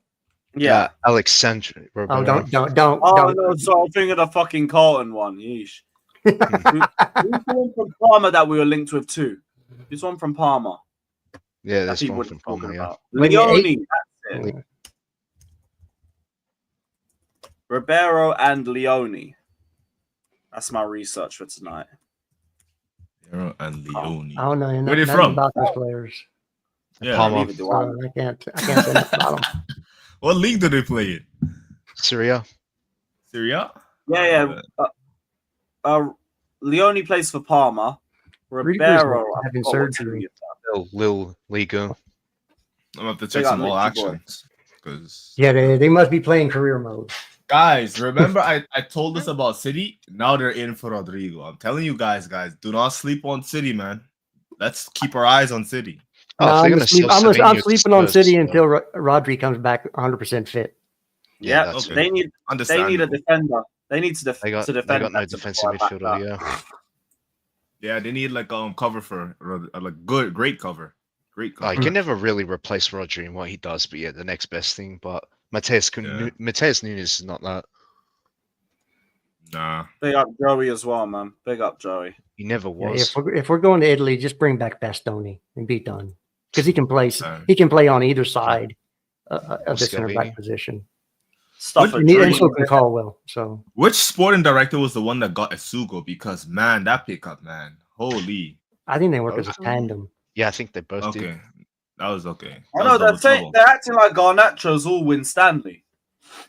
Yeah. Alexandre. Oh, don't. Oh, no, so I'm thinking of the fucking Carlton one. Yeesh. Who's the one from Parma that we were linked with too? Who's one from Parma? Yeah, That there's people one were from talking Palmer, yeah. about. Leone, that's it. Ribeiro and Leone. That's my research for tonight. And Leone. I don't know. Where are they nothing from? about those players. Yeah. Palmer. Neither do I. I can't say that about them. What league do they play in? Syria. Syria? Yeah. Leone plays for Parma. Ribeiro, I having forgot what surgery. team he is. Lille Liga. I'm gonna have to check got some all Richie Boy. actions. Because Yeah, they must be playing career mode. guys, remember I told us about City? Now they're in for Rodrigo. I'm telling you guys, do not sleep on City, man. Let's keep our eyes on City. Oh, No, if they're I'm, gonna sleep, sell I'm Savić to sleeping on Spurs, City so- until Rodri comes back 100% fit. Yeah, that's okay. they need a Understandable. defender. They need to, They got defend. no that to defensive back that. midfielder, yeah. Yeah, they need like cover for great cover. Great Oh, you cover. can never really replace Rodri in what he does, but yeah, the next best thing. But Mateus Nunes is not that. Nah. Big up Joey as well, man. Big up Joey. He never Yeah, was. if we're going to Italy, just bring back Bastoni and be done because he can play. Okay. He can play on either side of the center Xavi. back position. Stuff a And dream. so can Caldwell. So Which sporting director was the one that got Isugo? Because man, that pickup, man. Holy. I think they work as a tandem. Yeah, I think they both did. Okay. That was okay. I That know was they're double saying trouble. they're acting like Garnacho's all win Stanley.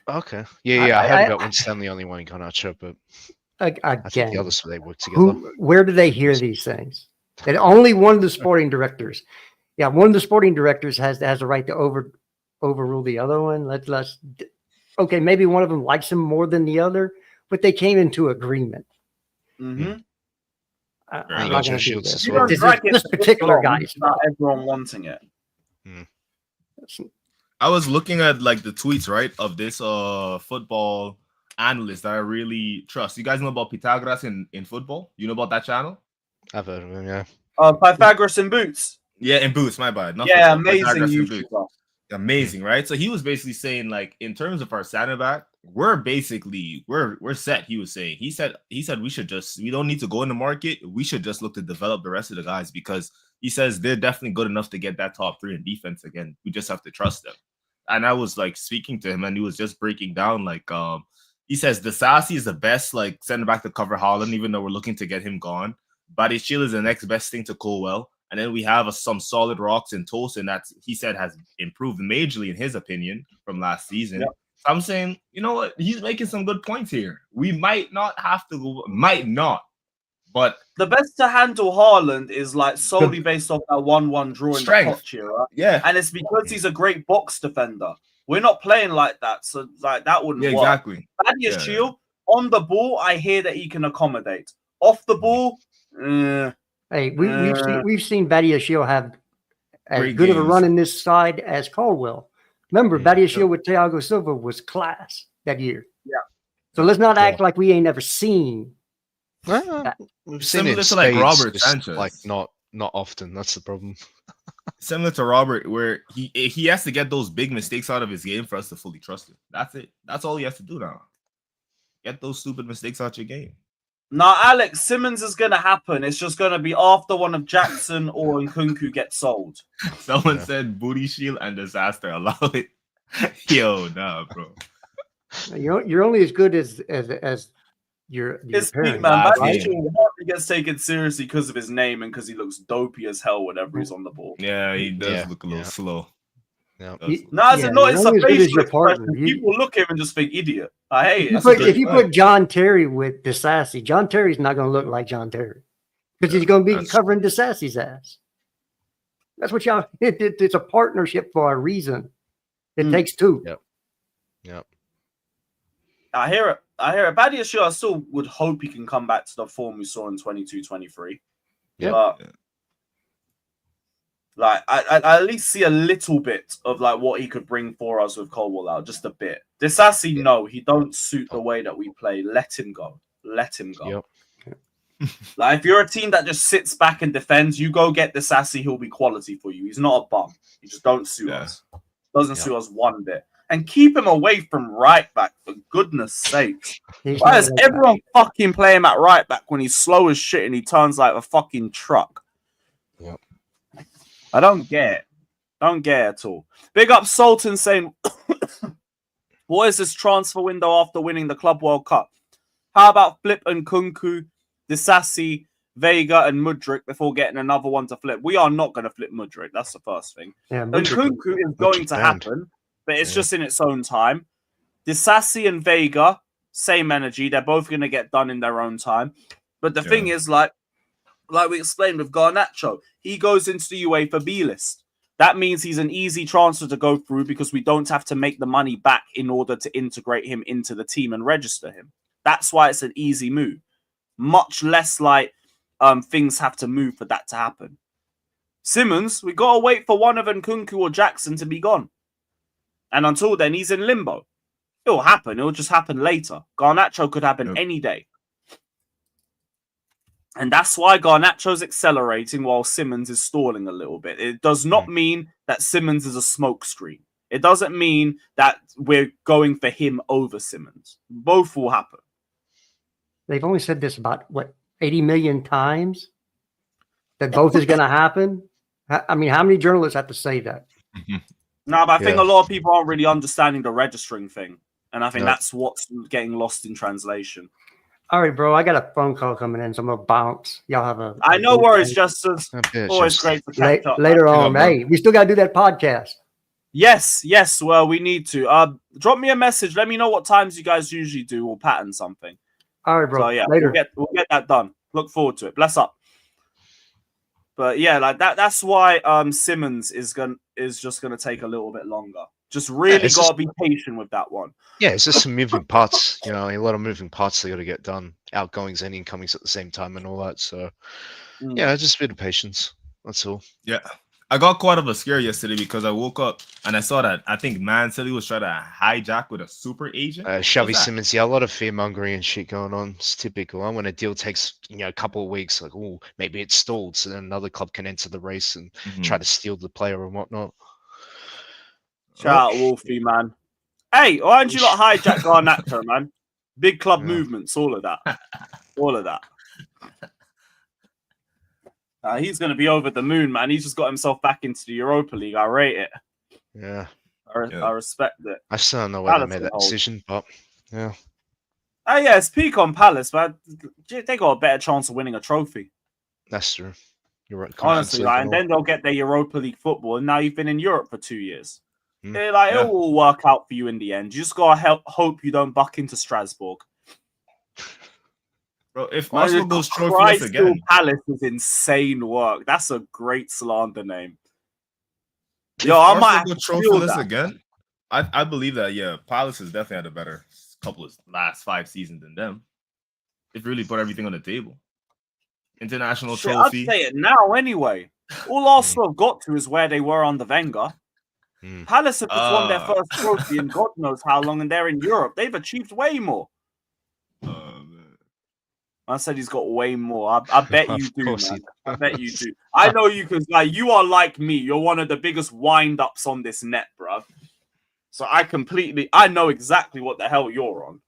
Okay. Yeah. I heard about when Stanley only won Garnacho, but I think Again, the others they work together. where do they hear these things? That only one of the sporting directors. Yeah, one of the sporting directors has the right to overrule the other one. Let's. Okay, maybe one of them likes him more than the other, but they came into agreement. Mm-hmm. I'm you not got gonna Joe do Shields this. as well. This particular guy. Not everyone wanting it. I was looking at like the tweets, right, of this football analyst that I really trust. You guys know about Pythagoras in football? You know about that channel? I've heard of him, yeah. Pythagoras in boots. Yeah, in boots, my bad. Not Yeah, football, amazing Pythagoras in boots. YouTuber. Amazing, right? So he was basically saying, like, in terms of our center back, we're set. He was saying, he said we don't need to go in the market. We should just look to develop the rest of the guys, because he says they're definitely good enough to get that top 3 in defense again. We just have to trust them. And I was like speaking to him, and he was just breaking down, like, he says Disasi is the best like center back to cover Haaland, even though we're looking to get him gone. Badiashile is the next best thing to Colwell. And then we have some solid rocks in Tosin that he said has improved majorly, in his opinion, from last season. Yep. So I'm saying, you know what? He's making some good points here. We might not have to go, but the best to handle Haaland is like solely based off that 1-1 draw in the Poch era. Yeah. And it's because he's a great box defender. We're not playing like that, so like that wouldn't work. Exactly. Badiashile, on the ball, I hear that he can accommodate. Off the ball, Hey, we've seen Badiashile have as Great good of a games. run in this side as Caldwell. Remember, Badiashile with Thiago Silva was class that year. Yeah. So let's not act like we ain't never seen. We've seen Similar it to like spades, Robert just, Sanchez. like not often. That's the problem. Similar to Robert, where he has to get those big mistakes out of his game for us to fully trust him. That's it. That's all he has to do now. Get those stupid mistakes out your game. now, Alex, Simmons is going to happen. It's just going to be after one of Jackson or Nkunku gets sold. Someone said booty shield and disaster. Allow it. Yo, nah, bro. You're only as good as your His feet, parents. man. Last Badiashile game. hardly gets taken seriously because of his name and because he looks dopey as hell whenever he's on the ball. Yeah, he does Yeah, look a little yeah. slow. Yeah. Does look- No, it's Yeah, not. you're It's a only as good as facial your partner. expression. People look at him and just think idiot. I hate If it. you put John Terry with Disasi, John Terry's not going to look like John Terry because he's going to be That's- covering Disasi's ass. That's what y'all. It's a partnership for a reason. It takes two. Yep. Yep. I hear it. Badiashile, I still would hope he can come back to the form we saw in 22-23. Yeah. But Yeah. like, I at least see a little bit of like what he could bring for us with Colwell out, just a bit. Disasi, no, he don't suit the way that we play. Let him go. Let him go. Yep. Like, if you're a team that just sits back and defends, you go get Disasi. He'll be quality for you. He's not a bum. He just don't suit Yeah. us. Doesn't suit us one bit. And keep him away from right back, for goodness sake. He's Why not does like that. everyone fucking play him at right back when he's slow as shit and he turns like a fucking truck? Yep. I don't get it. Don't get it at all. Big up Sultan saying, what is this transfer window after winning the Club World Cup? How about Flip and Kunku, Disasi, Vega, and Mudryk before getting another one to flip? We are not going to flip Mudryk. That's the first thing. Yeah, And Mudryk- Kunku is going to banned. happen, but it's Yeah. just in its own time. Disasi and Vega, same energy. They're both going to get done in their own time. But the thing is, like we explained with Garnacho, he goes into the UEFA B list. That means he's an easy transfer to go through because we don't have to make the money back in order to integrate him into the team and register him. That's why it's an easy move. Much less like things have to move for that to happen. Simmons, we got to wait for one of Nkunku or Jackson to be gone. And until then, he's in limbo. It'll happen. It'll just happen later. Garnacho could happen any day. And that's why Garnacho's accelerating while Simmons is stalling a little bit. It does not mean that Simmons is a smokescreen. It doesn't mean that we're going for him over Simmons. Both will happen. They've only said this about, 80 million times? That both is going to happen? I mean, how many journalists have to say that? No, but I think Yeah. a lot of people aren't really understanding the registering thing. And I think No. that's what's getting lost in translation. All right, bro, I got a phone call coming in, so I'm going to bounce. Y'all have a... I know worries, Justice. Okay, Always just- great to catch up. Later Yeah, on. bro. Hey, we still got to do that podcast. Yes, well, we need to. Drop me a message. Let me know what times you guys usually do or pattern something. All right, bro. So yeah, Later. we'll get that done. Look forward to it. Bless up. But yeah, like that's why Simmons is just gonna take a little bit longer. Just really it's gotta be patient with that one. Yeah, it's just some moving parts. You know, a lot of moving parts they got to get done. Outgoings and incomings at the same time and all that. So, yeah, just a bit of patience. That's all. Yeah. I got caught up a scare yesterday because I woke up and I saw that I think Man City was trying to hijack with a super agent. Xavi What's that? Simmons, yeah, a lot of fear mongering and shit going on. It's typical. Huh? When a deal takes a couple of weeks, like, oh, maybe it's stalled, so then another club can enter the race and try to steal the player and whatnot. Shout out Wolfie, man. Hey, why don't you not hijack Garnacho, man? Big club movements, all of that. All of that. He's going to be over the moon, man. He's just got himself back into the Europa League. I rate it. Yeah. I respect it. I still don't know why they Palace made that can hold. decision, but yeah. Oh, yeah, it's peak on Palace, man. They got a better chance of winning a trophy. That's true. You're right. Honestly, Conference League and then they'll get their Europa League football, and now you've been in Europe for 2 years. Mm. It will all work out for you in the end. You just got to hope you don't buck into Strasbourg. Bro, if Arsenal goes trophyless Crystal again, Palace is insane work. That's a great slander name. if Yo, I Arsenal might go have to steal trophyless that. again, I believe that. Yeah, Palace has definitely had a better couple of last 5 seasons than them. They've really put everything on the table. International Shit, trophy. I'd say it now anyway. All Arsenal have got to is where they were under Wenger. Palace have just won their first trophy in God knows how long, and they're in Europe. They've achieved way more. I said he's got way more. I bet you do, man. I bet you do. I know you because you are like me. You're one of the biggest wind-ups on this net, bro. So I know exactly what the hell you're on.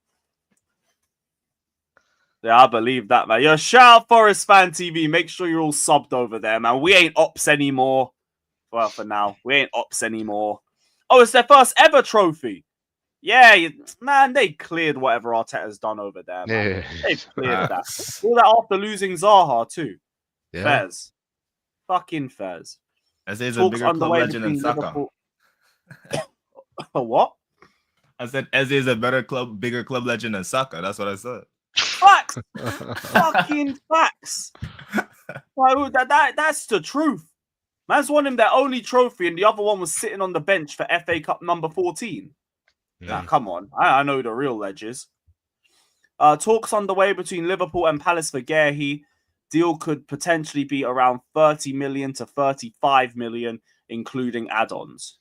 Yeah, I believe that, man. Yo, shout out Forest Fan TV. Make sure you're all subbed over there, man. We ain't ops anymore. Well, for now, we ain't ops anymore. Oh, it's their first ever trophy. Yeah, man, they cleared whatever Arteta's done over there, man. Yeah. They've cleared that. All that after losing Zaha, too. Yeah. Fairs. Fucking fairs. As there's a bigger club legend than Saka. What? I said, as is a bigger club legend than Saka. That's what I said. Facts. Fucking facts. That's the truth. Man's won him their only trophy, and the other one was sitting on the bench for FA Cup number 14. Nah, come on. I know the real ledges. Talks underway between Liverpool and Palace for Guehi. Deal could potentially be around 30 million to 35 million, including add-ons.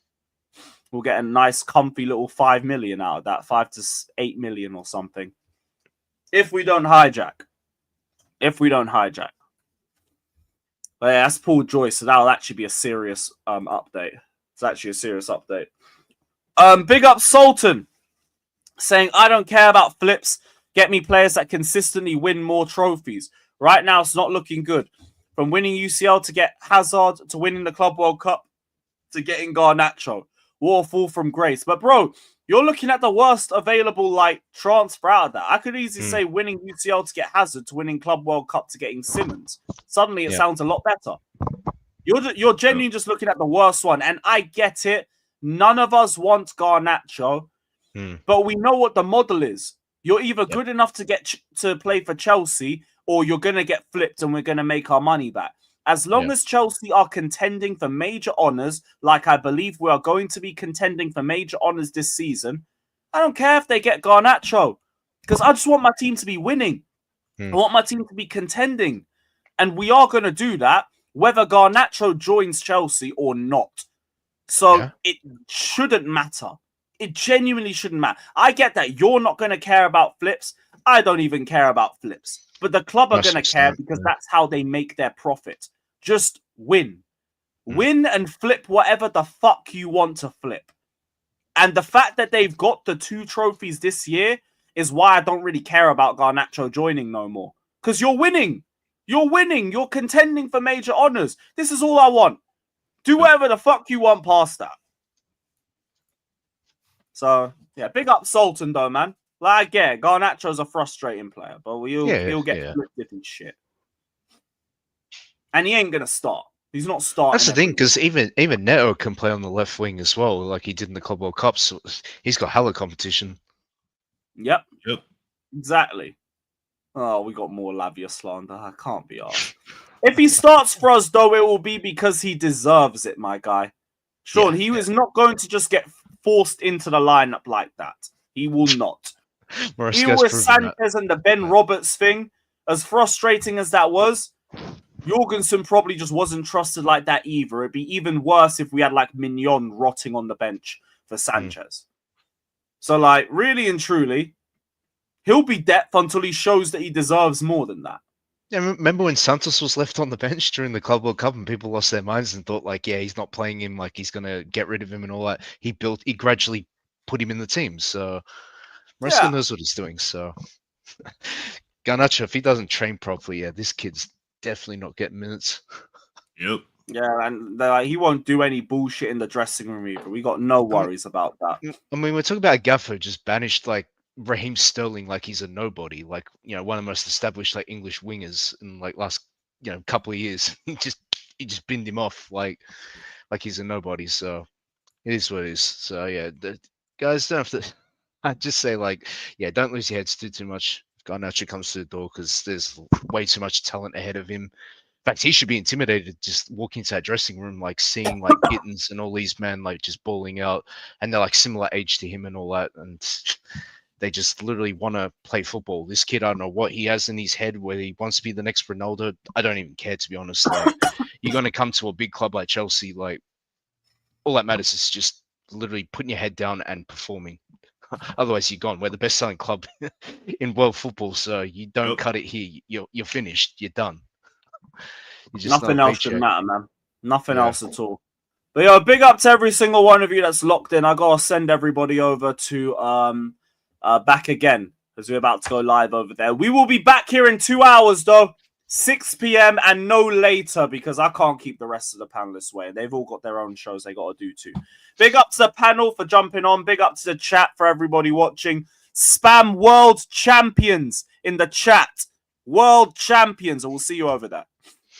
We'll get a nice, comfy little 5 million out of that, 5 to 8 million or something. If we don't hijack. But yeah, that's Paul Joyce, so that'll actually be a serious update. It's actually a serious update. Big up Sultan, saying, I don't care about flips. Get me players that consistently win more trophies. Right now, it's not looking good. From winning UCL to get Hazard, to winning the Club World Cup, to getting Garnacho. Waterfall from grace. But bro, you're looking at the worst available transfer out of that. I could easily say winning UCL to get Hazard, to winning Club World Cup to getting Simmons. Suddenly it sounds a lot better. You're genuinely just looking at the worst one. And I get it. None of us want Garnacho, but we know what the model is. You're either good enough to get to play for Chelsea, or you're going to get flipped and we're going to make our money back. As long as Chelsea are contending for major honours, like I believe we are going to be contending for major honours this season, I don't care if they get Garnacho, because I just want my team to be winning. I want my team to be contending. And we are going to do that, whether Garnacho joins Chelsea or not. So it shouldn't matter. It genuinely shouldn't matter. I get that you're not going to care about flips. I don't even care about flips. But the club are going to care because that's how they make their profit. Just win. Win and flip whatever the fuck you want to flip. And the fact that they've got the 2 trophies this year is why I don't really care about Garnacho joining no more. Because you're winning. You're winning. You're contending for major honours. This is all I want. Do whatever the fuck you want past that. So, yeah, big up Sultan though, man. I get it. Garnacho's a frustrating player, but he'll get flipped and shit. And he ain't going to start. He's not starting. That's the thing, because even Neto can play on the left wing as well, like he did in the Club World Cup. So he's got hella competition. Yep. Exactly. Oh, we got more Lavia slander. I can't be asked. If he starts for us, though, it will be because he deserves it, my guy. Sean, he is not going to just get forced into the lineup like that. He will not. Even with Sanchez and the Ben Roberts thing, as frustrating as that was, Jorgensen probably just wasn't trusted like that either. It'd be even worse if we had like Mignon rotting on the bench for Sanchez. So, like, really and truly, he'll be depth until he shows that he deserves more than that. Yeah, remember when Santos was left on the bench during the Club World Cup and people lost their minds and thought like, yeah, he's not playing him, like he's gonna get rid of him and all that. He gradually put him in the team. So Maresca knows what he's doing. So Garnacho, if he doesn't train properly, yeah, this kid's definitely not getting minutes. Yep. Yeah, and he won't do any bullshit in the dressing room either. We got no worries about that. I mean, we're talking about Gaffer just banished like Raheem Sterling like he's a nobody, like, you know, one of the most established like English wingers in like last, you know, couple of years. he just binned him off like he's a nobody. So it is what it is. So yeah, the guys don't have to. I'd just say like, yeah, don't lose your heads too much if Garnacho comes to the door, because there's way too much talent ahead of him. In fact, he should be intimidated just walking into that dressing room, like seeing like Gittins and all these men like just balling out, and they're like similar age to him and all that, and they just literally want to play football. This kid, I don't know what he has in his head, whether he wants to be the next Ronaldo. I don't even care, to be honest. Like, you're going to come to a big club like Chelsea, like, all that matters is just literally putting your head down and performing. Otherwise, you're gone. We're the best-selling club in world football, so you don't cut it here. You're finished. You're done. Nothing else should matter, man. Nothing else at all. But yo, big up to every single one of you that's locked in. I gotta send everybody over to back again, as we're about to go live over there. We will be back here in 2 hours, though, 6 p.m. and no later, because I can't keep the rest of the panelists waiting. They've all got their own shows they got to do too. Big up to the panel for jumping on. Big up to the chat for everybody watching. Spam world champions in the chat. World champions. And we'll see you over there.